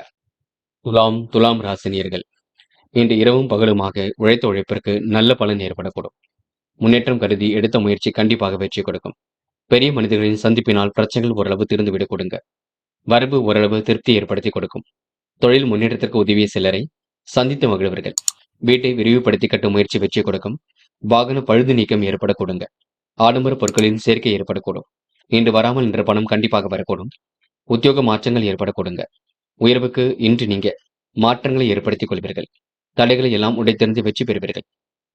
துலாம் ராசினியர்கள் இன்று இரவும் பகலுமாக உழைத்த உழைப்பிற்கு நல்ல பலன் ஏற்படக்கூடும். முன்னேற்றம் கருதி எடுத்த முயற்சி கண்டிப்பாக வெற்றி கொடுக்கும். பெரிய மனிதர்களின் சந்திப்பினால் பிரச்சனைகள் ஓரளவு தீர்ந்துவிடக் கொடுங்க. வரவு ஓரளவு திருப்தி ஏற்படுத்தி கொடுக்கும். தொழில் முன்னேற்றத்திற்கு உதவிய சிலரை சந்தித்து மகிழ்வர்கள். வீட்டை விரிவுபடுத்தி கட்டும் முயற்சி வெற்றி கொடுக்கும். வாகன பழுது நீக்கம் ஏற்பட கொடுங்க. ஆடம்பர பொருட்களின் சேர்க்கை ஏற்படக்கூடும். இன்று வராமல் நின்ற பணம் கண்டிப்பாக வரக்கூடும். உத்தியோக மாற்றங்கள் ஏற்பட கொடுங்க. உயர்வுக்கு இன்று நீங்க மாற்றங்களை ஏற்படுத்திக் கொள்வீர்கள். தடைகளை எல்லாம் உடைத்தெறிந்து வெற்றி பெறுவீர்கள்.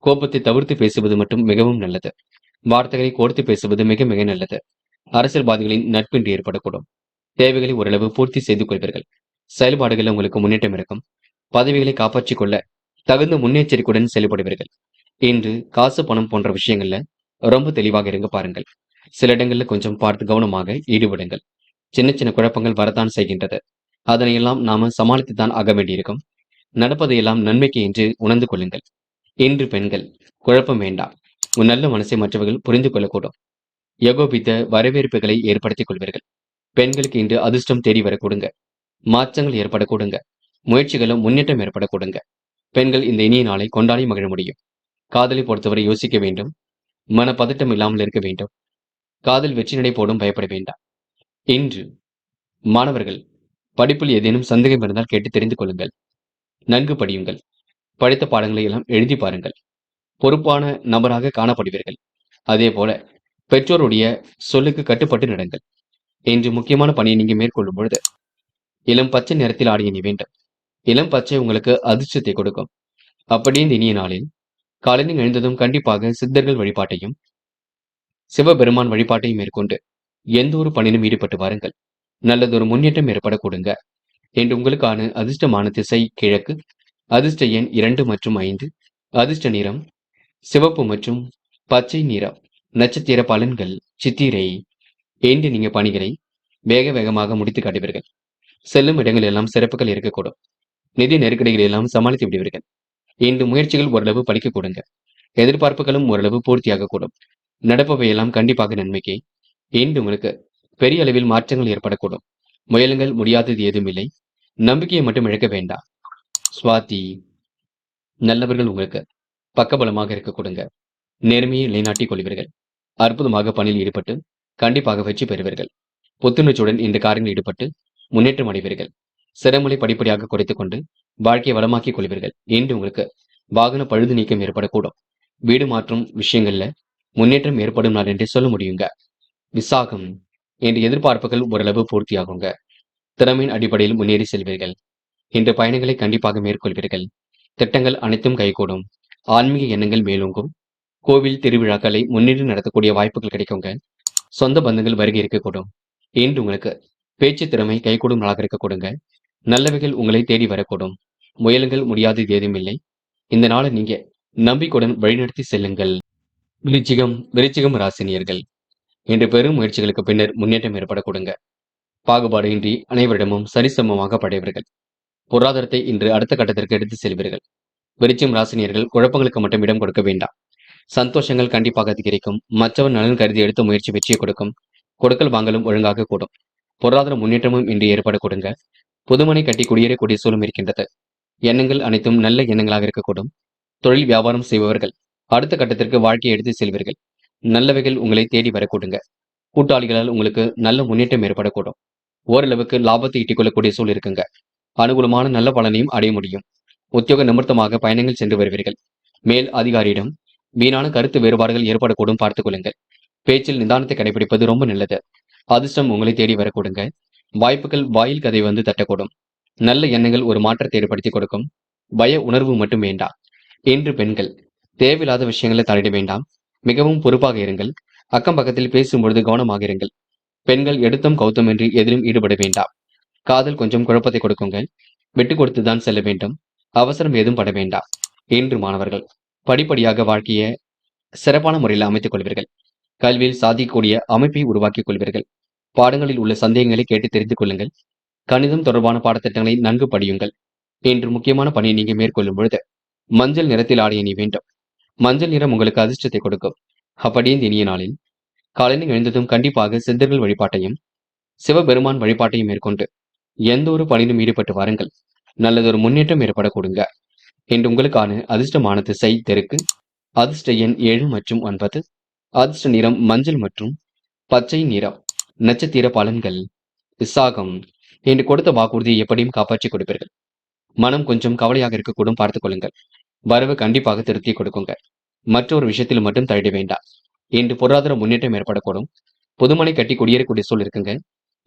கோபத்தை தவிர்த்து பேசுவது மட்டும் மிகவும் நல்லது. வார்த்தைகளை கோர்த்து பேசுவது மிக மிக நல்லது. அரசியல்வாதிகளின் நட்பின்றி ஏற்படக்கூடும். தேவைகளை ஓரளவு பூர்த்தி செய்து கொள்வீர்கள். செயல்பாடுகளில் உங்களுக்கு முன்னேற்றம் இருக்கும். பதவிகளை காப்பாற்றிக் கொள்ள தகுந்த முன்னெச்சரிக்கையுடன் செயல்படுவீர்கள். இன்று காசு பணம் போன்ற விஷயங்கள்ல ரொம்ப தெளிவாக இருங்க பாருங்கள். சில இடங்கள்ல கொஞ்சம் பார்த்து கவனமாக ஈடுபடுங்கள். சின்ன சின்ன குழப்பங்கள் வரத்தான் செய்கின்றது. அதனையெல்லாம் நாம சமாளித்துத்தான் ஆக வேண்டியிருக்கும். நடப்பதையெல்லாம் நன்மைக்கு என்று உணர்ந்து கொள்ளுங்கள். இன்று பெண்கள் குழப்பம் வேண்டாம். உன் நல்ல மனசை மற்றவர்கள் புரிந்து கொள்ளக்கூடும். யகோபித்த வரவேற்புகளை ஏற்படுத்திக் கொள்வீர்கள். பெண்களுக்கு இன்று அதிர்ஷ்டம் தேடி வர கொடுங்க. மாற்றங்கள் ஏற்பட கொடுங்க. முயற்சிகளும் முன்னேற்றம் ஏற்பட கொடுங்க. பெண்கள் இந்த இனிய நாளை கொண்டாடி மகிழ முடியும். காதலை பொறுத்தவரை யோசிக்க வேண்டும். மன பதட்டம் இல்லாமல் இருக்க வேண்டும். காதல் வெற்றி நடை போடும் பயப்பட வேண்டாம். இன்று மாணவர்கள் படிப்பில் ஏதேனும் சந்தேகம் இருந்தால் கேட்டு தெரிந்து கொள்ளுங்கள். நன்கு படியுங்கள். படித்த பாடங்களை எல்லாம் எழுதி பாருங்கள். பொறுப்பான நபராக காணப்படுவீர்கள். அதே போல பெற்றோருடைய சொல்லுக்கு கட்டுப்பட்டு நடங்கள். இன்று முக்கியமான பணியை நீங்க மேற்கொள்ளும் பொழுது இளம் பச்சை நிறத்தில் ஆடிய நீ வேண்டும். இளம் பச்சை உங்களுக்கு அதிர்ஷ்டத்தை கொடுக்கும். அப்படி இந்த இனிய நாளில் காலையில் எழுந்ததும் கண்டிப்பாக சித்தர்கள் வழிபாட்டையும் சிவபெருமான் வழிபாட்டையும் மேற்கொண்டு எந்த ஒரு பணியிலும் ஈடுபட்டு வாருங்கள். நல்லதொரு முன்னேற்றம் ஏற்பட கொடுங்க. என்று உங்களுக்கான அதிர்ஷ்டமான திசை கிழக்கு. அதிர்ஷ்ட எண் 2 மற்றும் 5. அதிர்ஷ்ட நிறம் சிவப்பு மற்றும் பச்சை நிறம். நட்சத்திர பலன்கள் சித்திரை. இன்று நீங்க பணிகளை வேக வேகமாக முடித்து காட்டுவீர்கள். செல்லும் இடங்கள் எல்லாம் சிறப்புகள் இருக்கக்கூடும். நிதி நெருக்கடிகளை எல்லாம் சமாளித்து விடுவீர்கள். இன்று முயற்சிகள் ஓரளவு படிக்க கொடுங்க. எதிர்பார்ப்புகளும் ஓரளவு பூர்த்தியாக கூடும். நடப்பவையெல்லாம் கண்டிப்பாக நன்மைக்கு. இன்று உங்களுக்கு பெரிய அளவில் மாற்றங்கள் ஏற்படக்கூடும். முயலுங்கள், முடியாதது ஏதும் இல்லை. நம்பிக்கையை மட்டும் இழக்க வேண்டாம். சுவாதி நல்லவர்கள் உங்களுக்கு பக்கபலமாக இருக்க கொடுங்க. நேர்மையை நிலைநாட்டிக் கொள்வீர்கள். அற்புதமாக பணியில் ஈடுபட்டு கண்டிப்பாக வெற்றி பெறுவீர்கள். புத்துணர்ச்சியுடன் இந்த காரியங்களில் ஈடுபட்டு முன்னேற்றம் அடைவீர்கள். சிரமங்களை படிப்படியாக குறைத்துக் கொண்டு வாழ்க்கையை வளமாக்கிக் கொள்வீர்கள். இன்று உங்களுக்கு வாகன பழுது நீக்கம் ஏற்படக்கூடும். வீடு மாற்றும் விஷயங்கள்ல முன்னேற்றம் ஏற்படும் நாள் என்றே சொல்ல முடியுங்க. விசாகம் என்ற எதிர்பார்ப்புகள் ஓரளவு பூர்த்தியாகுங்க. திறமையின் அடிப்படையில் முன்னேறி செல்வீர்கள். இன்று பயணங்களை கண்டிப்பாக மேற்கொள்வீர்கள். திட்டங்கள் அனைத்தும் கைகூடும். ஆன்மீக எண்ணங்கள் மேலோங்கும். கோவில் திருவிழாக்களை முன்னின்று நடத்தக்கூடிய வாய்ப்புகள் கிடைக்குங்க. சொந்த பந்தங்கள் வருகை இருக்கக்கூடும். இன்று உங்களுக்கு பேச்சு திறமை கைகூடும் நாளாக இருக்க கொடுங்க. நல்லவைகள் உங்களை தேடி வரக்கூடும். முயலுங்கள், முடியாதது ஏதும் இல்லை. இந்த நாளை நீங்க நம்பிக்கையுடன் வழிநடத்தி செல்லுங்கள். விருச்சிகம் ராசினியர்கள் இன்று பெரும் முயற்சிகளுக்கு பின்னர் முன்னேற்றம் ஏற்பட கொடுங்க. பாகுபாடு இன்றி அனைவரிடமும் சரிசமமாக படையவர்கள். பொருளாதாரத்தை இன்று அடுத்த கட்டத்திற்கு எடுத்து செல்வீர்கள். விருச்சிகம் ராசினியர்கள் குழப்பங்களுக்கு மட்டும் இடம் கொடுக்க வேண்டாம். சந்தோஷங்கள் கண்டிப்பாக அதிகரிக்கும். மற்றவர் நலன் கருதி எடுத்த முயற்சி வெற்றியை கொடுக்கும். கொடுக்கல் வாங்கலும் ஒழுங்காக கூடும். பொருளாதார முன்னேற்றமும் இன்று ஏற்பட கொடுங்க. புதுமனை கட்டி குடியேறக்கூடிய சூழலும் இருக்கின்றது. எண்ணங்கள் அனைத்தும் நல்ல எண்ணங்களாக இருக்கக்கூடும். தொழில் வியாபாரம் செய்பவர்கள் அடுத்த கட்டத்திற்கு வாழ்க்கையை எடுத்து செல்வீர்கள். நல்லவைகள் உங்களை தேடி வரக்கூடுங்க. கூட்டாளிகளால் உங்களுக்கு நல்ல முன்னேற்றம் ஏற்படக்கூடும். ஓரளவுக்கு லாபத்தை ஈட்டிக் கொள்ளக்கூடிய சூழல் இருக்குங்க. அனுகூலமான நல்ல பலனையும் அடைய முடியும். உத்தியோக நிமித்தமாக பயணங்கள் சென்று வருவீர்கள். மேல் அதிகாரியிடம் வீணான கருத்து வேறுபாடுகள் ஏற்படக்கூடும், பார்த்துக் கொள்ளுங்கள். பேச்சில் நிதானத்தை கடைபிடிப்பது ரொம்ப நல்லது. அதிர்ஷ்டம் உங்களை தேடி வரக்கூடுங்க. வாய்ப்புகள் வாயில் கதை வந்து தட்டக்கூடும். நல்ல எண்ணங்கள் ஒரு மாற்றத்தை ஏற்படுத்தி கொடுக்கும். பய உணர்வு மட்டும் வேண்டாம். இன்று பெண்கள் தேவையில்லாத விஷயங்களை தலையிட வேண்டாம். மிகவும் பொறுப்பாக இருங்கள். அக்கம் பக்கத்தில் பேசும்பொழுது கவனமாக இருங்கள். பெண்கள் எடுத்தும் கௌத்தம் என்று எதிலும் ஈடுபட வேண்டாம். காதல் கொஞ்சம் குழப்பத்தை கொடுக்குங்க. விட்டு கொடுத்துதான் செல்ல வேண்டும். அவசரம் ஏதும் பட வேண்டாம். இன்று மாணவர்கள் படிப்படியாக வாழ்க்கையை சிறப்பான முறையில் அமைத்துக் கொள்வீர்கள். கல்வியில் சாதிக்கக்கூடிய அமைப்பை உருவாக்கிக் கொள்வீர்கள். பாடங்களில் உள்ள சந்தேகங்களை கேட்டு தெரிந்து கொள்ளுங்கள். கணிதம் தொடர்பான பாடத்திட்டங்களை நன்கு படியுங்கள். இன்று முக்கியமான பணியை நீங்க மேற்கொள்ளும் பொழுது மஞ்சள் நிறத்தில் ஆடை அணி வேண்டும். மஞ்சள் நிறம் உங்களுக்கு அதிர்ஷ்டத்தை கொடுக்கும். அப்படி இந்த இனிய நாளில் காலையில் எழுந்ததும் கண்டிப்பாக சித்தர்கள் வழிபாட்டையும் சிவபெருமான் வழிபாட்டையும் மேற்கொண்டு எந்த ஒரு பணியிலும் ஈடுபட்டு வாருங்கள். நல்லதொரு முன்னேற்றம் ஏற்பட கொடுங்க. இன்று உங்களுக்கான அதிர்ஷ்டமான திசை தெற்கு. அதிர்ஷ்ட எண் 7 மற்றும் 9. அதிர்ஷ்ட நிறம் மஞ்சள் மற்றும் பச்சை நிறம். நட்சத்திர பலன்கள். விசாகம். இன்று கொடுத்த வாக்குறுதியை எப்படியும் காப்பாற்றி கொடுப்பீர்கள். மனம் கொஞ்சம் கவலையாக இருக்கக்கூடும், பார்த்துக் கொள்ளுங்கள். வரவு கண்டிப்பாக திருப்தி கொடுக்குங்க. மற்றொரு விஷயத்தில் மட்டும் தள்ளிட வேண்டாம். இன்று பொருளாதார முன்னேற்றம் ஏற்படக்கூடும். புதுமனை கட்டி குடியேறக்கூடிய சூழல் இருக்குங்க.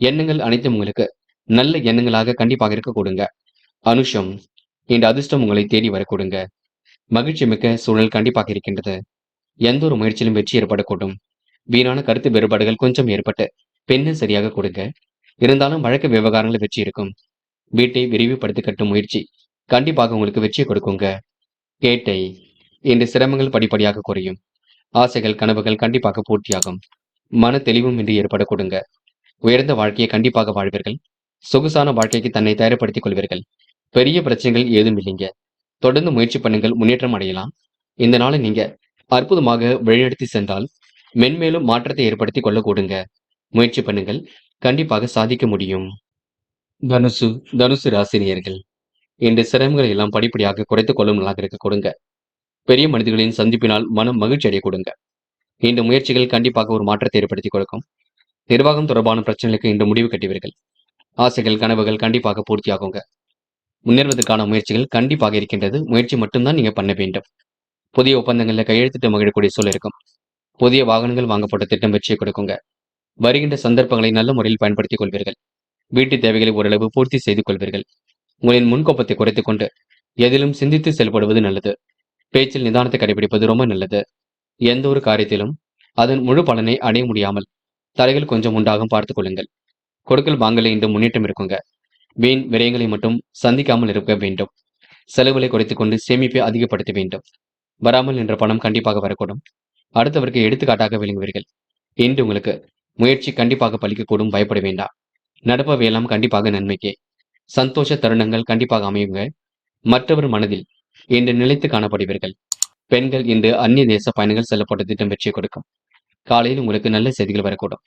எண்ணங்கள் அனைத்தும் உங்களுக்கு நல்ல எண்ணங்களாக கண்டிப்பாக இருக்க கொடுங்க. அனுஷம். இன்று அதிர்ஷ்டம் உங்களை தேடி வரக்கூடுங்க. மகிழ்ச்சி மிக்க சூழல் கண்டிப்பாக இருக்கின்றது. எந்த ஒரு முயற்சியிலும் வெற்றி ஏற்படக்கூடும். வீணான கருத்து வேறுபாடுகள் கொஞ்சம் ஏற்பட்டு பெண்ணை சரியாக கொடுங்க. இருந்தாலும் வழக்கு விவகாரங்கள் வெற்றி இருக்கும். வீட்டை விரிவுபடுத்தி கட்டும் முயற்சி கண்டிப்பாக உங்களுக்கு வெற்றியை கொடுக்குங்க. கேட்டை. இன்று சிரமங்கள் படிப்படியாக குறையும். ஆசைகள் கனவுகள் கண்டிப்பாக பூர்த்தியாகும். மன தெளிவும் இன்று ஏற்பட கொடுங்க. உயர்ந்த வாழ்க்கையை கண்டிப்பாக வாழ்வீர்கள். சொகுசான வாழ்க்கைக்கு தன்னை தயார்படுத்திக் கொள்வீர்கள். பெரிய பிரச்சனைகள் ஏதும் இல்லைங்க. தொடர்ந்து முயற்சி பண்ணுங்கள், முன்னேற்றம் அடையலாம். இந்த நாளை நீங்க அற்புதமாக வழிநடத்தி சென்றால் மென்மேலும் மாற்றத்தை ஏற்படுத்தி கொள்ள கூடுங்க. முயற்சி பண்ணுங்கள், கண்டிப்பாக சாதிக்க முடியும். தனுசு. தனுசு ராசினியர்கள் இன்று சிரமங்களை எல்லாம் படிப்படியாக குறைத்துக் கொள்ளும் நாளாக இருக்க கொடுங்க. பெரிய மனிதர்களின் சந்திப்பினால் மனம் மகிழ்ச்சி அடைய கொடுங்க. இந்த முயற்சிகள் கண்டிப்பாக ஒரு மாற்றத்தை ஏற்படுத்தி கொடுக்கும். நிர்வாகம் தொடர்பான பிரச்சனைகளுக்கு இன்று முடிவு கட்டுவீர்கள். ஆசைகள் கனவுகள் கண்டிப்பாக பூர்த்தியாகுங்க. முன்னேறுவதற்கான முயற்சிகள் கண்டிப்பாக இருக்கின்றது. முயற்சி மட்டும்தான் நீங்க பண்ண வேண்டும். புதிய ஒப்பந்தங்கள்ல கையெழுத்திட்டு மகிழக்கூடிய சூழல் இருக்கும். புதிய வாகனங்கள் வாங்கப்பட்ட திட்டம் வெற்றியை கொடுக்குங்க. வருகின்ற சந்தர்ப்பங்களை நல்ல முறையில் பயன்படுத்திக் கொள்வீர்கள். வீட்டு தேவைகளை ஓரளவு பூர்த்தி செய்து கொள்வீர்கள். உங்களின் முன்கோப்பத்தை குறைத்துக் கொண்டு எதிலும் சிந்தித்து செயல்படுவது நல்லது. பேச்சில் நிதானத்தை கடைபிடிப்பது ரொம்ப நல்லது. எந்த ஒரு காரியத்திலும் அதன் முழு பலனை அடைய முடியாமல் தடைகள் கொஞ்சம் உண்டாகும், பார்த்துக் கொள்ளுங்கள். கொடுக்கல் வாங்கல இன்று முன்னேற்றம் இருக்குங்க. வீண் விரயங்களை மட்டும் சந்திக்காமல் இருக்க வேண்டும். செலவுகளை குறைத்துக் கொண்டு சேமிப்பை அதிகப்படுத்த வேண்டும். வராமல் என்ற பணம் கண்டிப்பாக வரக்கூடும். அடுத்தவருக்கு எடுத்துக்காட்டாக விளங்குவீர்கள். இன்று உங்களுக்கு முயற்சி கண்டிப்பாக பலிக்கக்கூடும், பயப்பட வேண்டாம். நடப்பவையெல்லாம் கண்டிப்பாக நன்மைக்கே. சந்தோஷ தருணங்கள் கண்டிப்பாக அமையுங்க. மற்றவர் மனதில் இன்று நிலைத்து காணப்படுவீர்கள். பெண்கள் இன்று அந்நிய தேச பயணங்கள் செல்லப்பட்ட திட்டம் வெற்றி கொடுக்கும். காலையில் உங்களுக்கு நல்ல செய்திகள் வரக்கூடும்.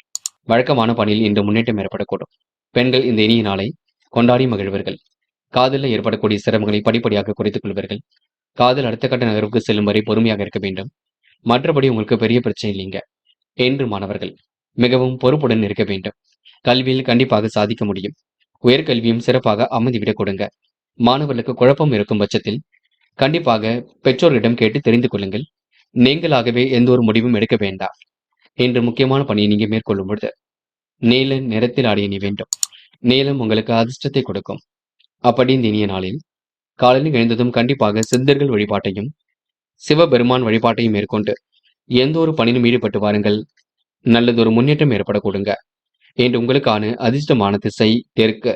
வழக்கமான பணியில் இன்று முன்னேற்றம் ஏற்படக்கூடும். பெண்கள் இந்த இனிய நாளை கொண்டாடி மகிழ்வர்கள். காதலில் ஏற்படக்கூடிய சிரமங்களை படிப்படியாக குறைத்துக் கொள்வீர்கள். காதல் அடுத்த கட்ட நகர்வுக்கு செல்லும் வரை பொறுமையாக இருக்க வேண்டும். மற்றபடி உங்களுக்கு பெரிய பிரச்சனை இல்லைங்க. என்று மாணவர்கள் மிகவும் பொறுப்புடன் இருக்க வேண்டும். கல்வியில் கண்டிப்பாக சாதிக்க முடியும். உயர்கல்வியும் சிறப்பாக அமைந்துவிடக் கொடுங்க. மாணவர்களுக்கு குழப்பம் இருக்கும் பட்சத்தில் கண்டிப்பாக பெற்றோரிடம் கேட்டு தெரிந்து கொள்ளுங்கள். நீங்களாகவே எந்த ஒரு முடிவும் எடுக்க வேண்டாம். இன்று முக்கியமான பணியை நீங்க மேற்கொள்ளும் பொழுது நீல நிறத்தில் ஆடை அணி வேண்டும். நீலம் உங்களுக்கு அதிர்ஷ்டத்தை கொடுக்கும். அப்படி இந்த இனிய நாளில் காலையில் எழுந்ததும் கண்டிப்பாக சித்தர்கள் வழிபாட்டையும் சிவபெருமான் வழிபாட்டையும் மேற்கொண்டு எந்த ஒரு பணியிலும் ஈடுபட்டு வாருங்கள். நல்லதொரு முன்னேற்றம் ஏற்பட கொடுங்க. இன்று உங்களுக்கான அதிர்ஷ்டமான திசை தெற்கு.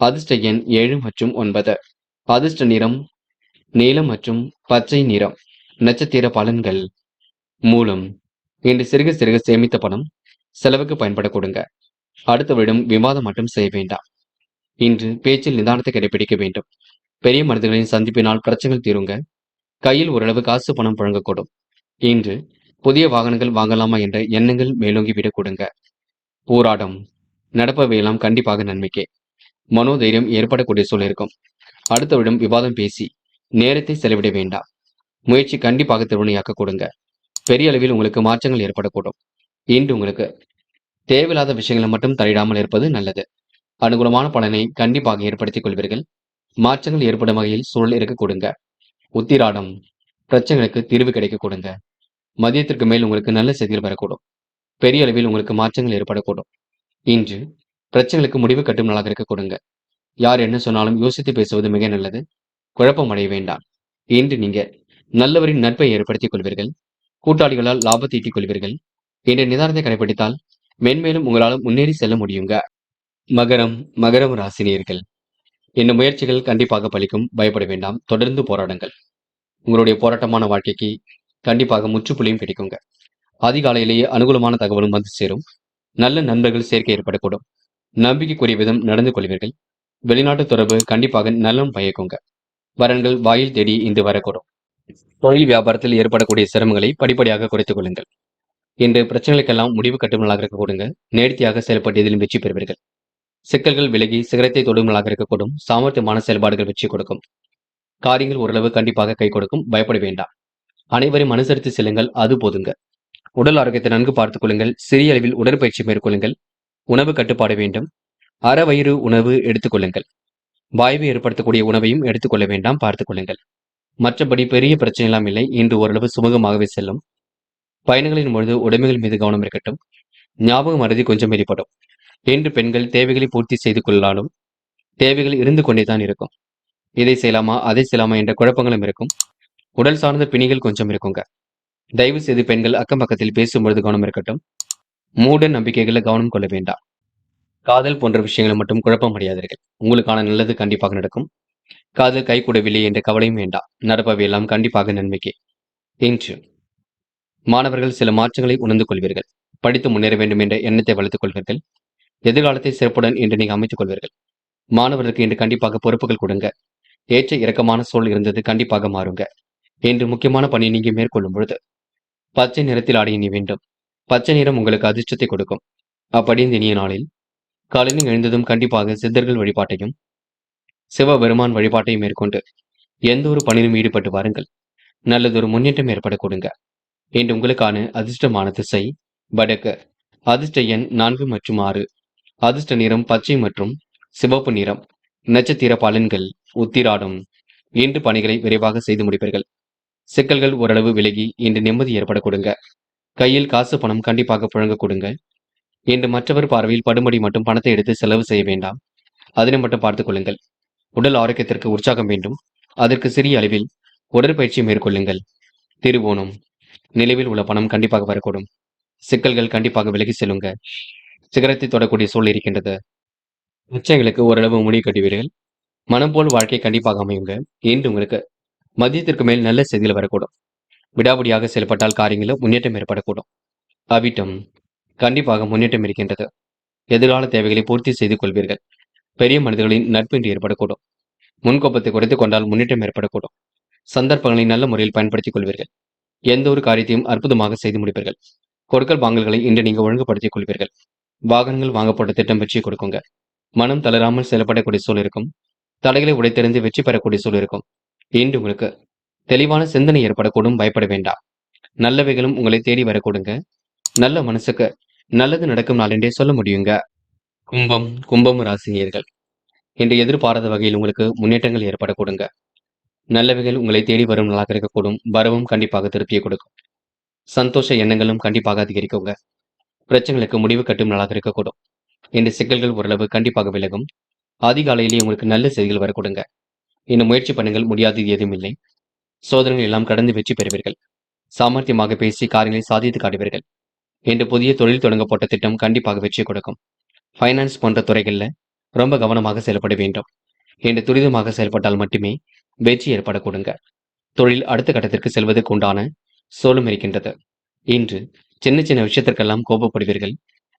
அதிர்ஷ்ட எண் 7 மற்றும் 9. அதிர்ஷ்ட நிறம் நீலம் மற்றும் பச்சை நிறம். நட்சத்திர பலன்கள். மூலம். இன்று சிறுக சிறுக சேமித்த பணம் செலவுக்கு பயன்பட கொடுங்க. அடுத்தவரிடம் விவாதம் மட்டும் செய்ய வேண்டாம். இன்று பேச்சில் நிதானத்தை கடைபிடிக்க வேண்டும். பெரிய மனிதர்களின் சந்திப்பினால் பிரச்சனைகள் தீருங்க. கையில் ஓரளவு காசு பணம் புழங்கக்கூடும். இன்று புதிய வாகனங்கள் வாங்கலாமா என்ற எண்ணங்கள் மேலோங்கி விடக் கொடுங்க. போராட்டம். நடப்பவையெல்லாம் கண்டிப்பாக நன்மைக்கே. மனோதைரியம் ஏற்படக்கூடிய சூழல் இருக்கும். அடுத்தவரிடம் விவாதம் பேசி நேரத்தை செலவிட வேண்டாம். முயற்சி கண்டிப்பாக திருவினையாக்க கொடுங்க. பெரிய அளவில் உங்களுக்கு மாற்றங்கள் ஏற்படக்கூடும். இன்று உங்களுக்கு தேவையில்லாத விஷயங்களை மட்டும் தலையிடாமல் இருப்பது நல்லது. அனுகூலமான பலனை கண்டிப்பாக ஏற்படுத்திக் கொள்வீர்கள். மாற்றங்கள் ஏற்படும் வகையில் சூழல் இருக்க கொடுங்க. உத்திராடம். பிரச்சனைகளுக்கு தீர்வு கிடைக்க கொடுங்க. மதியத்திற்கு மேல் உங்களுக்கு நல்ல செய்திகள் வரக்கூடும். பெரிய அளவில் உங்களுக்கு மாற்றங்கள் ஏற்படக்கூடும். இன்று பிரச்சனைகளுக்கு முடிவு கட்டும் நாளாக இருக்க கொடுங்க. யார் என்ன சொன்னாலும் யோசித்து பேசுவது மிக நல்லது. குழப்பம் அடைய வேண்டாம். இன்று நீங்க நல்லவரின் நட்பை ஏற்படுத்திக் கொள்வீர்கள். கூட்டாளிகளால் லாபத்தை ஈட்டிக் கொள்வீர்கள். இன்றைய நிதானத்தை கடைபிடித்தால் மென்மேலும் உங்களால் முன்னேறி செல்ல முடியுங்க. மகரம் மகரம் ராசினியர்கள், இந்த முயற்சிகள் கண்டிப்பாக பலிக்கும். பயப்பட வேண்டாம். தொடர்ந்து போராடுங்கள். உங்களுடைய போராட்டமான வாழ்க்கைக்கு கண்டிப்பாக முற்றுப்புள்ளியும் கிடைக்குங்க. அதிகாலையிலேயே அனுகூலமான தகவலும் வந்து சேரும். நல்ல நண்பர்கள் சேர்க்கை ஏற்படக்கூடும். நம்பிக்கைக்குரிய விதம் நடந்து கொள்வீர்கள். வெளிநாட்டு தொடர்பு கண்டிப்பாக நலம் பயக்குங்க. வரன்கள் வாயில் தேடி இன்று வரக்கூடும். தொழில் வியாபாரத்தில் ஏற்படக்கூடிய சிரமங்களை படிப்படியாக குறைத்துக் கொள்ளுங்கள். இன்று பிரச்சனைகளுக்கெல்லாம் முடிவு கட்டுமலாக இருக்க கொடுங்க. நேர்த்தியாக செயல்பட்டு இதிலும் வெற்றி பெறுவீர்கள். சிக்கல்கள் விலகி சிகரத்தை தொடுமலாக இருக்கக்கூடும். சாமர்த்தியமான செயல்பாடுகள் வெற்றி கொடுக்கும். காரியங்கள் ஓரளவு கண்டிப்பாக கை கொடுக்கும். பயப்பட வேண்டாம். அனைவரையும் அனுசரித்து செல்லுங்கள். அது போதுங்க. உடல் ஆரோக்கியத்தை நன்கு பார்த்துக் கொள்ளுங்கள். சிறிய அளவில் உடற்பயிற்சி மேற்கொள்ளுங்கள். உணவு கட்டுப்பாடு வேண்டும். அரை வயிறு உணவு எடுத்துக் கொள்ளுங்கள். வாய்வு ஏற்படுத்தக்கூடிய உணவையும் எடுத்துக்கொள்ள வேண்டாம். பார்த்துக் கொள்ளுங்கள். மற்றபடி பெரிய பிரச்சனை எல்லாம் இல்லை. இன்று ஓரளவு சுமூகமாகவே செல்லும். பயணங்களின் பொழுது உடைமைகள் மீது கவனம் இருக்கட்டும். ஞாபக மறதி கொஞ்சம் வெளிப்படும். இன்று பெண்கள் தேவைகளை பூர்த்தி செய்து கொள்ளாலும் தேவைகள் இருந்து கொண்டேதான் இருக்கும். இதை செய்யலாமா அதை செய்யலாமா என்ற குழப்பங்களும் இருக்கும். உடல் சார்ந்த பிணிகள் கொஞ்சம் இருக்குங்க. தயவு செய்து பெண்கள் அக்கம் பக்கத்தில் பேசும்பொழுது கவனம் இருக்கட்டும். மூட நம்பிக்கைகளை கவனம் கொள்ள வேண்டாம். காதல் போன்ற விஷயங்களை மட்டும் குழப்பம் அடையாதீர்கள். உங்களுக்கான நல்லது கண்டிப்பாக நடக்கும். காதல் கைகூடவில்லை என்ற கவலையும் வேண்டாம். நடப்பவை எல்லாம் கண்டிப்பாக நன்மைக்கே. இன்று மாணவர்கள் சில மாற்றங்களை உணர்ந்து கொள்வீர்கள். படித்து முன்னேற வேண்டும் என்ற எண்ணத்தை வளர்த்துக் கொள்வீர்கள். எதிர்காலத்தை சிறப்புடன் இன்று நீங்க அமைத்துக் கொள்வீர்கள். மாணவர்களுக்கு இன்று கண்டிப்பாக பொறுப்புகள் கொடுங்க. ஏற்ற இறக்கமான சூழல் இருந்தது கண்டிப்பாக மாறுங்க. இன்று முக்கியமான பணி நீங்க மேற்கொள்ளும் பொழுது பச்சை நிறத்தில் ஆடை அணிய வேண்டும். பச்சை நிறம் உங்களுக்கு அதிர்ஷ்டத்தை கொடுக்கும். அப்படி இந்த இனிய நாளில் காலையில் எழுந்ததும் கண்டிப்பாக சித்தர்கள் வழிபாட்டையும் சிவபெருமான் வழிபாட்டையும் மேற்கொண்டு எந்த ஒரு பணியிலும் ஈடுபட்டு வாருங்கள். நல்லதொரு முன்னேற்றம் ஏற்பட கொடுங்க. இன்று உங்களுக்கான அதிர்ஷ்டமான திசை வடக்கு. அதிர்ஷ்ட எண் 4 மற்றும் 6. அதிர்ஷ்ட நிறம் பச்சை மற்றும் சிவப்பு நிறம். நட்சத்திர பலன்கள் உத்திராடம். இன்று பணிகளை விரைவாக செய்து முடிப்பீர்கள். சிக்கல்கள் ஓரளவு விலகி இன்று நிம்மதி ஏற்பட கொடுங்க. கையில் காசு பணம் கண்டிப்பாக புழங்க கொடுங்க. இன்று மற்றவர் பார்வையில் படும்படி மட்டும் பணத்தை எடுத்து செலவு செய்ய வேண்டாம். அதனை மட்டும் பார்த்துக் கொள்ளுங்கள். உடல் ஆரோக்கியத்திற்கு உற்சாகம் வேண்டும். அதற்கு சிறிய அளவில் உடற்பயிற்சி மேற்கொள்ளுங்கள். திருவோணம். நிலவில் உள்ள பணம் கண்டிப்பாக வரக்கூடும். சிக்கல்கள் கண்டிப்பாக விலகி செல்லுங்க. சிகரத்தை தொடக்கூடிய சூழல் இருக்கின்றது. நிச்சயங்களுக்கு ஓரளவு முடிவு கட்டுவீர்கள். மனம் போல் வாழ்க்கை கண்டிப்பாக அமையுங்க. இன்று உங்களுக்கு மதியத்திற்கு மேல் நல்ல செய்திகள் வரக்கூடும். விடாபடியாக செயல்பட்டால் காரியங்களில் முன்னேற்றம் ஏற்படக்கூடும். அவிட்டம். கண்டிப்பாக முன்னேற்றம் இருக்கின்றது. எதிர்கால தேவைகளை பூர்த்தி செய்து கொள்வீர்கள். பெரிய மனிதர்களின் நட்பு இன்று ஏற்படக்கூடும். முன்கோப்பத்தை குறைத்துக் கொண்டால் முன்னேற்றம் ஏற்படக்கூடும். சந்தர்ப்பங்களை நல்ல முறையில் பயன்படுத்திக் கொள்வீர்கள். எந்த ஒரு காரியத்தையும் அற்புதமாக செய்து முடிப்பீர்கள். கொடுக்கல் வாங்கல்களை இன்று நீங்க ஒழுங்குபடுத்திக் கொள்வீர்கள். வாகனங்கள் வாங்கப்பட்ட திட்டம் வெற்றி கொடுக்குங்க. மனம் தளராமல் செயல்படக்கூடிய சூழல் இருக்கும். தடைகளை உடைத்தெறிந்து வெற்றி பெறக்கூடிய சூழல் இருக்கும். இன்று உங்களுக்கு தெளிவான சிந்தனை ஏற்படக்கூடும். பயப்பட வேண்டாம். நல்லவைகளும் உங்களை தேடி வரக்கூடுங்க. நல்ல மனசுக்கு நல்லது நடக்கும் நாள் என்றே சொல்ல முடியுங்க. கும்பம் ராசினியர்கள், இன்று எதிர்பாராத வகையில் உங்களுக்கு முன்னேற்றங்கள் ஏற்படக்கூடுங்க. நல்லவைகள் உங்களை தேடி வரும் நாளாக இருக்கக்கூடும். வரவும் கண்டிப்பாக திருப்தியை கொடுக்கும். சந்தோஷ எண்ணங்களும் கண்டிப்பாக அதிகரிக்குங்க. பிரச்சனைகளுக்கு முடிவு கட்டும் நாளாக இருக்கக்கூடும். இந்த சிக்கல்கள் ஓரளவு கண்டிப்பாக விலகும். அதிகாலையிலேயே உங்களுக்கு நல்ல செய்திகள் வரக்கூடுங்க. இந்த முயற்சி பண்ணுங்கள். முடியாதது எதுவும் இல்லை. சோதனைகள் எல்லாம் கடந்து வெற்றி பெறுவீர்கள். சாமர்த்தியமாக பேசி காரியங்களை சாதித்து காட்டுவீர்கள். இன்று புதிய தொழில் தொடங்கப்பட்ட திட்டம் கண்டிப்பாக வெற்றி கொடுக்கும். ஃபைனான்ஸ் போன்ற துறைகளில் ரொம்ப கவனமாக செயல்பட வேண்டும். இன்று துரிதமாக செயல்பட்டால் மட்டுமே வெற்றி ஏற்படக்கூடுங்க. தொழில் அடுத்த கட்டத்திற்கு செல்வதற்கு உண்டான சூழலும் இருக்கின்றது. இன்று சின்ன சின்ன விஷயத்திற்கெல்லாம் கோபப்படுவீர்கள்.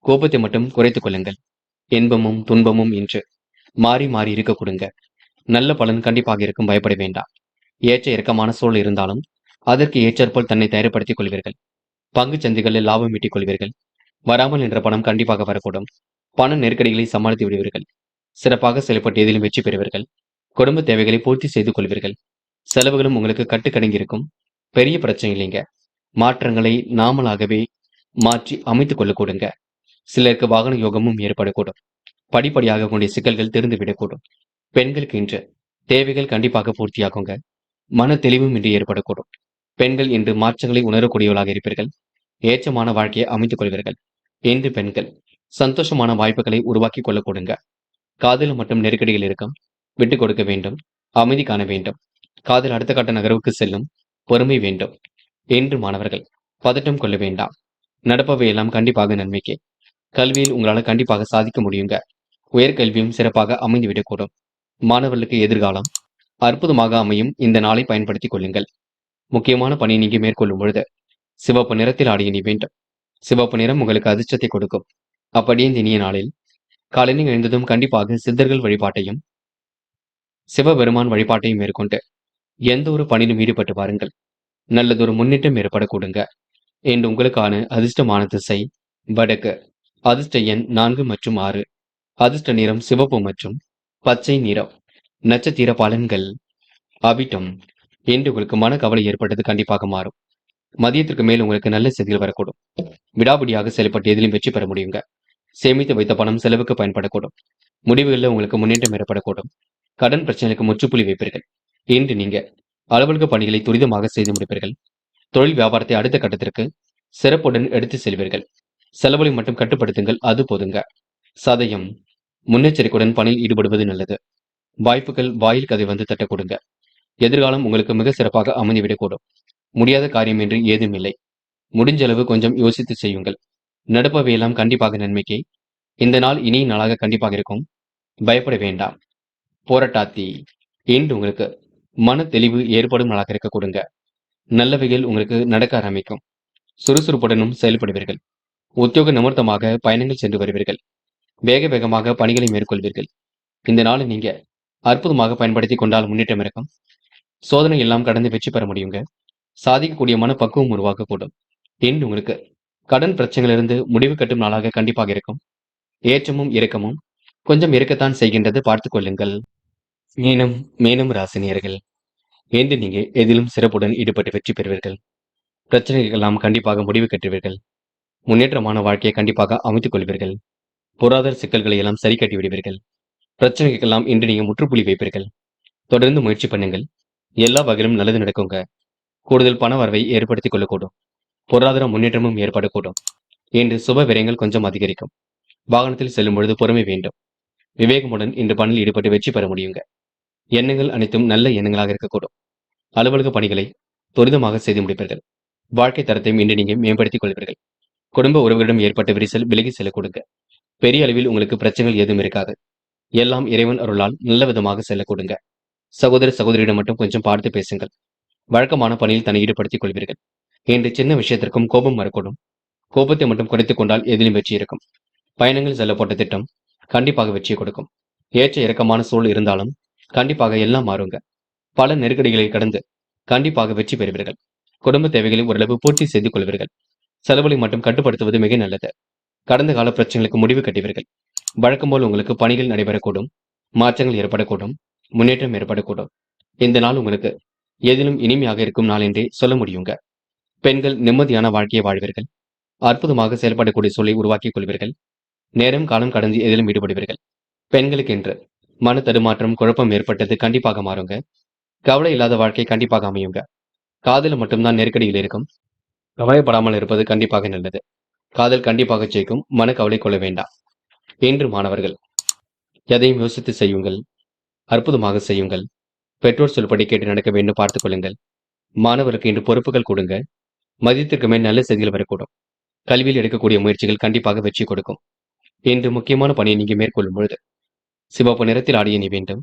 கோபத்தை மட்டும் குறைத்துக் கொள்ளுங்கள். இன்பமும் துன்பமும் இன்று மாறி மாறி இருக்க கொடுங்க. நல்ல பலன் கண்டிப்பாக இருக்கும். பயப்பட வேண்டாம். ஏற்ற இறக்கமான சூழல் இருந்தாலும் அதற்கு ஏற்றாற்போல் தன்னை தயார்படுத்திக் கொள்வீர்கள். பங்கு சந்தைகளில் லாபம் ஈட்டிக் கொள்வீர்கள். வராமல் என்ற பணம் கண்டிப்பாக வரக்கூடும். பண நெருக்கடிகளை சமாளித்து விடுவீர்கள். சிறப்பாக செயல்பட்டு எதிலும் வெற்றி பெறுவீர்கள். குடும்ப தேவைகளை பூர்த்தி செய்து கொள்வீர்கள். செலவுகளும் உங்களுக்கு கட்டுக்கடங்கி இருக்கும். பெரிய பிரச்சனை இல்லைங்க. மாற்றங்களை நாமளாகவே மாற்றி அமைத்துக் கொள்ள கொடுங்க. சிலருக்கு வாகன யோகமும் ஏற்படக்கூடும். படிப்படியாக கூடிய சிக்கல்கள் தெரிந்துவிடக்கூடும். பெண்களுக்கு இன்று தேவைகள் கண்டிப்பாக பூர்த்தியாகுங்க. மன தெளிவும் இன்று ஏற்படக்கூடும். பெண்கள் இன்று மாற்றங்களை உணரக்கூடியவர்களாக இருப்பீர்கள். ஏற்றமான வாழ்க்கையை அமைத்துக் கொள்வீர்கள். இன்று பெண்கள் சந்தோஷமான வாய்ப்புகளை உருவாக்கி கொள்ள கொடுங்க. காதல் மற்றும் நெருக்கடிகள் இருக்கும். விட்டுக் கொடுக்க வேண்டும். அமைதி காண வேண்டும். காதல் அடுத்த கட்ட நகர்வுக்கு செல்லும். பொறுமை வேண்டும். இன்று மாணவர்கள் பதட்டம் கொள்ள வேண்டாம். நடப்பவை எல்லாம் கண்டிப்பாக நன்மைக்கே. கல்வியில் உங்களால கண்டிப்பாக சாதிக்க முடியுங்க. உயர்கல்வியும் சிறப்பாக அமைந்துவிடக்கூடும். மாணவர்களுக்கு எதிர்காலம் அற்புதமாக அமையும். இந்த நாளை பயன்படுத்திக் கொள்ளுங்கள். முக்கியமான பணி நீங்க மேற்கொள்ளும் பொழுது சிவப்பு நிறத்தில் ஆடை அணி வேண்டும். சிவப்பு நிறம் உங்களுக்கு அதிர்ஷ்டத்தை கொடுக்கும். அப்படியே இந்த இனிய நாளில் காலையில் எழுந்ததும் கண்டிப்பாக சித்தர்கள் வழிபாட்டையும் சிவபெருமான் வழிபாட்டையும் மேற்கொண்டு எந்த ஒரு பணியிலும் ஈடுபட்டு பாருங்கள். நல்லதொரு முன்னேற்றம் ஏற்படக்கூடுங்க. என்று உங்களுக்கான அதிர்ஷ்டமான திசை வடக்கு. அதிர்ஷ்ட எண் 4 மற்றும் 6. அதிர்ஷ்ட நிறம் சிவப்பு மற்றும் பச்சை நிறம். நட்சத்திர பலன்கள் அவிட்டம். என்று உங்களுக்கு மனக்கவலை ஏற்பட்டது கண்டிப்பாக மாறும். மதியத்திற்கு மேல் உங்களுக்கு நல்ல செய்திகள் வரக்கூடும். விடாபிடியாக செயல்பட்டு எதிலும் வெற்றி பெற முடியுங்க. சேமித்து வைத்த பணம் செலவுக்கு பயன்படக்கூடும். முடிவுகளில் உங்களுக்கு முன்னேற்றம் ஏற்படக்கூடும். கடன் பிரச்சனைகளுக்கு முற்றுப்புள்ளி வைப்பீர்கள். இன்று நீங்க அலுவலக பணிகளை துரிதமாக செய்து முடிப்பீர்கள். தொழில் வியாபாரத்தை அடுத்த கட்டத்திற்கு சிறப்புடன் எடுத்து செல்வீர்கள். செலவுகளை மட்டும் கட்டுப்படுத்துங்கள், அது போதுங்க. சதயம் முன்னெச்சரிக்கையுடன் பணியில் ஈடுபடுவது நல்லது. வாய்ப்புகள் வாயில் கதை வந்து தட்ட கொடுங்க. எதிர்காலம் உங்களுக்கு மிக சிறப்பாக அமைந்துவிடக்கூடும். முடியாத காரியம் என்று ஏதும் இல்லை. முடிஞ்ச அளவு கொஞ்சம் யோசித்து செய்யுங்கள். நடப்பவையெல்லாம் கண்டிப்பாக நன்மைக்கே. இந்த நாள் இனிய நாளாக கண்டிப்பாக இருக்கும். பயப்பட வேண்டாம். போராட்டாத்தி இன்று உங்களுக்கு மன தெளிவு ஏற்படும் நாளாக இருக்க கொடுங்க. நல்லவைகள் உங்களுக்கு நடக்க ஆரம்பிக்கும். சுறுசுறுப்புடனும் செயல்படுவீர்கள். உத்தியோக நிமித்தமாக பயணங்கள் சென்று வருவீர்கள். வேக வேகமாக பணிகளை மேற்கொள்வீர்கள். இந்த நாளை நீங்க அற்புதமாக பயன்படுத்தி கொண்டால் முன்னேற்றம் இருக்கும். சோதனை எல்லாம் கடந்து வெற்றி பெற முடியுங்க. சாதிக்கக்கூடிய மனப்பக்குவம் உருவாக்கக்கூடும். இன்று உங்களுக்கு கடன் பிரச்சனையிலிருந்து முடிவு கட்டும் நாளாக கண்டிப்பாக இருக்கும். ஏற்றமும் இறக்கமும் கொஞ்சம் இருக்கத்தான் செய்கின்றது, பார்த்துக் கொள்ளுங்கள். மீனம் ராசினியர்கள். இன்று நீங்க எதிலும் சிறப்புடன் ஈடுபட்டு வெற்றி பெறுவீர்கள். பிரச்சனைகளெல்லாம் கண்டிப்பாக முடிவு கட்டுவீர்கள். முன்னேற்றமான வாழ்க்கையை கண்டிப்பாக அமைத்துக் கொள்வீர்கள். பொருளாதார சிக்கல்களை எல்லாம் சரி கட்டி விடுவீர்கள். பிரச்சனைகளுக்கெல்லாம் இன்று நீங்க முற்றுப்புள்ளி வைப்பீர்கள். தொடர்ந்து முயற்சி பண்ணுங்கள். எல்லா வகையிலும் நல்லது நடக்குங்க. கூடுதல் பண வரவை ஏற்படுத்திக் கொள்ளக்கூடும். பொருளாதார முன்னேற்றமும் ஏற்படக்கூடும். இன்று சுப விரயங்கள் கொஞ்சம் அதிகரிக்கும். வாகனத்தில் செல்லும் பொழுது பொறுமை வேண்டும். விவேகமுடன் இன்று பணியில் ஈடுபட்டு வெற்றி பெற முடியுங்க. எண்ணங்கள் அனைத்தும் நல்ல எண்ணங்களாக இருக்கக்கூடும். அலுவலக பணிகளை துரிதமாக செய்து முடிப்பீர்கள். வாழ்க்கை தரத்தையும் இன்று நீங்க மேம்படுத்திக் கொள்வீர்கள். குடும்ப உறவுகளிடம் ஏற்பட்ட விரிசல் விலகி செல்ல கொடுங்க. பெரிய அளவில் உங்களுக்கு பிரச்சனைகள் ஏதும் இருக்காது. எல்லாம் இறைவன் அருளால் நல்ல விதமாக செல்ல கொடுங்க. சகோதர சகோதரியிடம் மட்டும் கொஞ்சம் பார்த்து பேசுங்கள். வழக்கமான பணியில் தன்னை ஈடுபடுத்திக் கொள்வீர்கள். இன்று சின்ன விஷயத்திற்கும் கோபம் வரக்கூடும். கோபத்தை மட்டும் குறைத்துக் கொண்டால் எதிலும் வெற்றி இருக்கும். பயணங்கள் செல்ல போட்ட திட்டம் கண்டிப்பாக வெற்றியை கொடுக்கும். ஏற்ற இறக்கமான சூழல் இருந்தாலும் கண்டிப்பாக எல்லாம் மாறுங்க. பல நெருக்கடிகளை கடந்து கண்டிப்பாக வெற்றி பெறுவீர்கள். குடும்ப தேவைகளை ஓரளவு பூர்த்தி செய்து கொள்வீர்கள். செலவுகளை மட்டும் கட்டுப்படுத்துவது மிக நல்லது. கடந்த கால பிரச்சனைகளுக்கு முடிவு கட்டுவீர்கள். வழக்கம் போல் உங்களுக்கு பணிகள் நடைபெறக்கூடும். மாற்றங்கள் ஏற்படக்கூடும். முன்னேற்றம் ஏற்படக்கூடும். இந்த நாள் உங்களுக்கு எதிலும் இனிமையாக இருக்கும் நாள் என்றே சொல்ல முடியுங்க. பெண்கள் நிம்மதியான வாழ்க்கையை வாழ்வீர்கள். அற்புதமாக செயல்படக்கூடிய சூழலை உருவாக்கிக் கொள்வீர்கள். நேரம் காலம் கடந்து எதிலும் ஈடுபடுவீர்கள். பெண்களுக்கு என்று மன தடுமாற்றம் குழப்பம் ஏற்பட்டது கண்டிப்பாக மாறுங்க. கவலை இல்லாத வாழ்க்கை கண்டிப்பாக அமையுங்க. காதல மட்டும்தான் நெருக்கடியில் இருக்கும். கவலைப்படாமல் இருப்பது கண்டிப்பாக நல்லது. காதல் கண்டிப்பாக ஜெயிக்கும். மனக்கவலை கொள்ள வேண்டாம். இன்று மாணவர்கள் எதையும் யோசித்து செய்யுங்கள். அற்புதமாக செய்யுங்கள். பெற்றோர் சொல்படி கேட்டு நடக்க வேண்டும், பார்த்துக் கொள்ளுங்கள். மாணவருக்கு இன்று பொறுப்புகள் கொடுங்க. மதியத்திற்கு மேல் நல்ல செய்திகள் வரக்கூடும். கல்வியில் எடுக்கக்கூடிய முயற்சிகள் கண்டிப்பாக வெற்றி கொடுக்கும். இன்று முக்கியமான பணியை நீங்க மேற்கொள்ளும் பொழுது சிவப்பு நிறத்தில் ஆடிய நீ வேண்டும்.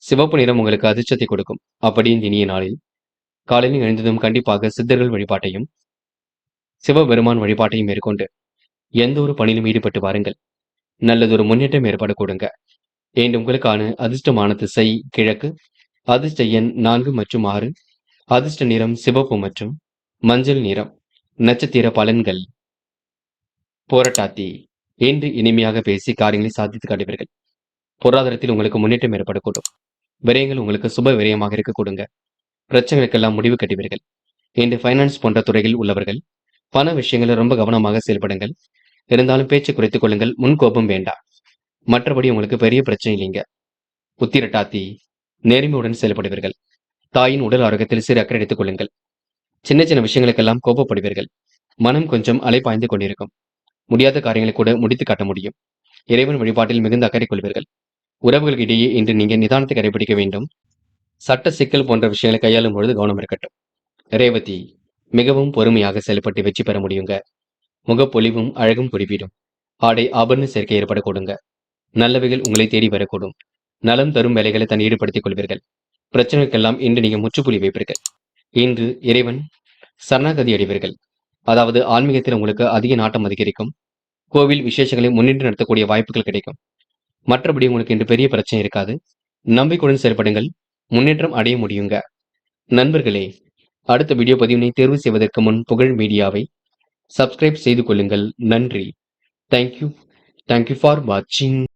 சிவப்பு நிறம் உங்களுக்கு அதிர்ஷ்டத்தை கொடுக்கும். அப்படி இந்த இனிய நாளில் காலையில் எழுந்ததும் கண்டிப்பாக சித்தர்கள் வழிபாட்டையும் சிவபெருமான் வழிபாட்டையும் மேற்கொண்டு எந்த ஒரு பணியிலும் ஈடுபட்டு வாருங்கள். நல்லதொரு முன்னேற்றம் ஏற்படக்கூடுங்க. இன்று உங்களுக்கான அதிர்ஷ்டமான திசை கிழக்கு. அதிர்ஷ்ட எண் 4 மற்றும் 6. அதிர்ஷ்ட நிறம் சிவப்பு மற்றும் மஞ்சள் நிறம். நட்சத்திர பலன்கள் போராட்டாத்தி. இன்று இனிமையாக பேசி காரியங்களை சாதித்து காட்டுவீர்கள். பொருளாதாரத்தில் உங்களுக்கு முன்னேற்றம் ஏற்படக்கூடும். விரயங்கள் உங்களுக்கு சுப விரயமாக இருக்க கொடுங்க. பிரச்சனைகளுக்கெல்லாம் முடிவு கட்டுவீர்கள். இன்று ஃபைனான்ஸ் போன்ற துறையில் உள்ளவர்கள் பண விஷயங்களில் ரொம்ப கவனமாக செயல்படுங்கள். இருந்தாலும் பேச்சு குறைத்துக் கொள்ளுங்கள். முன்கோபம் வேண்டாம். மற்றபடி உங்களுக்கு பெரிய பிரச்சனை இல்லைங்க. உத்திரட்டாத்தி நேர்மையுடன் செயல்படுவீர்கள். தாயின் உடல் ஆரோக்கியத்தில் சிறு அக்கறை எடுத்துக் கொள்ளுங்கள். சின்ன சின்ன விஷயங்களுக்கெல்லாம் கோபப்படுவீர்கள். மனம் கொஞ்சம் அலைபாய்ந்து கொண்டிருக்கும். முடியாத காரியங்களை கூட முடித்து காட்ட முடியும். இறைவன் வழிபாட்டில் மிகுந்த அக்கறை கொள்வீர்கள். உறவுகளுக்கு இடையே இன்று நீங்க நிதானத்தை கடைபிடிக்க வேண்டும். சட்ட சிக்கல் போன்ற விஷயங்களை கையாளும் பொழுது கவனம் இருக்கட்டும். ரேவதி மிகவும் பொறுமையாக செயல்பட்டு வெற்றி பெற முடியுங்க. முகப்பொலிவும் அழகும் குறிப்பிடும். ஆடை ஆபரண சேர்க்கை ஏற்பட கொடுங்க. நல்லவைகள் உங்களை தேடி வரக்கூடும். நலம் தரும் வேலைகளை தன் ஈடுபடுத்திக் கொள்வீர்கள். பிரச்சனைக்கெல்லாம் இன்று நீங்க முற்றுப்புள்ளி வைப்பீர்கள். இன்று இறைவன் சரணாகதி அடைவீர்கள். அதாவது ஆன்மீகத்தில் உங்களுக்கு அதிக நாட்டம் அதிகரிக்கும். கோவில் விசேஷங்களை முன்னின்று நடத்தக்கூடிய வாய்ப்புகள் கிடைக்கும். மற்றபடி உங்களுக்கு இன்று பெரிய பிரச்சனை இருக்காது. நம்பிக்கையுடன் செயல்படுங்கள். முன்னேற்றம் அடைய முடியுங்க. நண்பர்களே, அடுத்த வீடியோ பதிவினை தேர்வு செய்வதற்கு முன் புகழ் மீடியாவை சப்ஸ்கிரைப் செய்து கொள்ளுங்கள். நன்றி. தேங்க்யூ ஃபார் வாட்சிங்.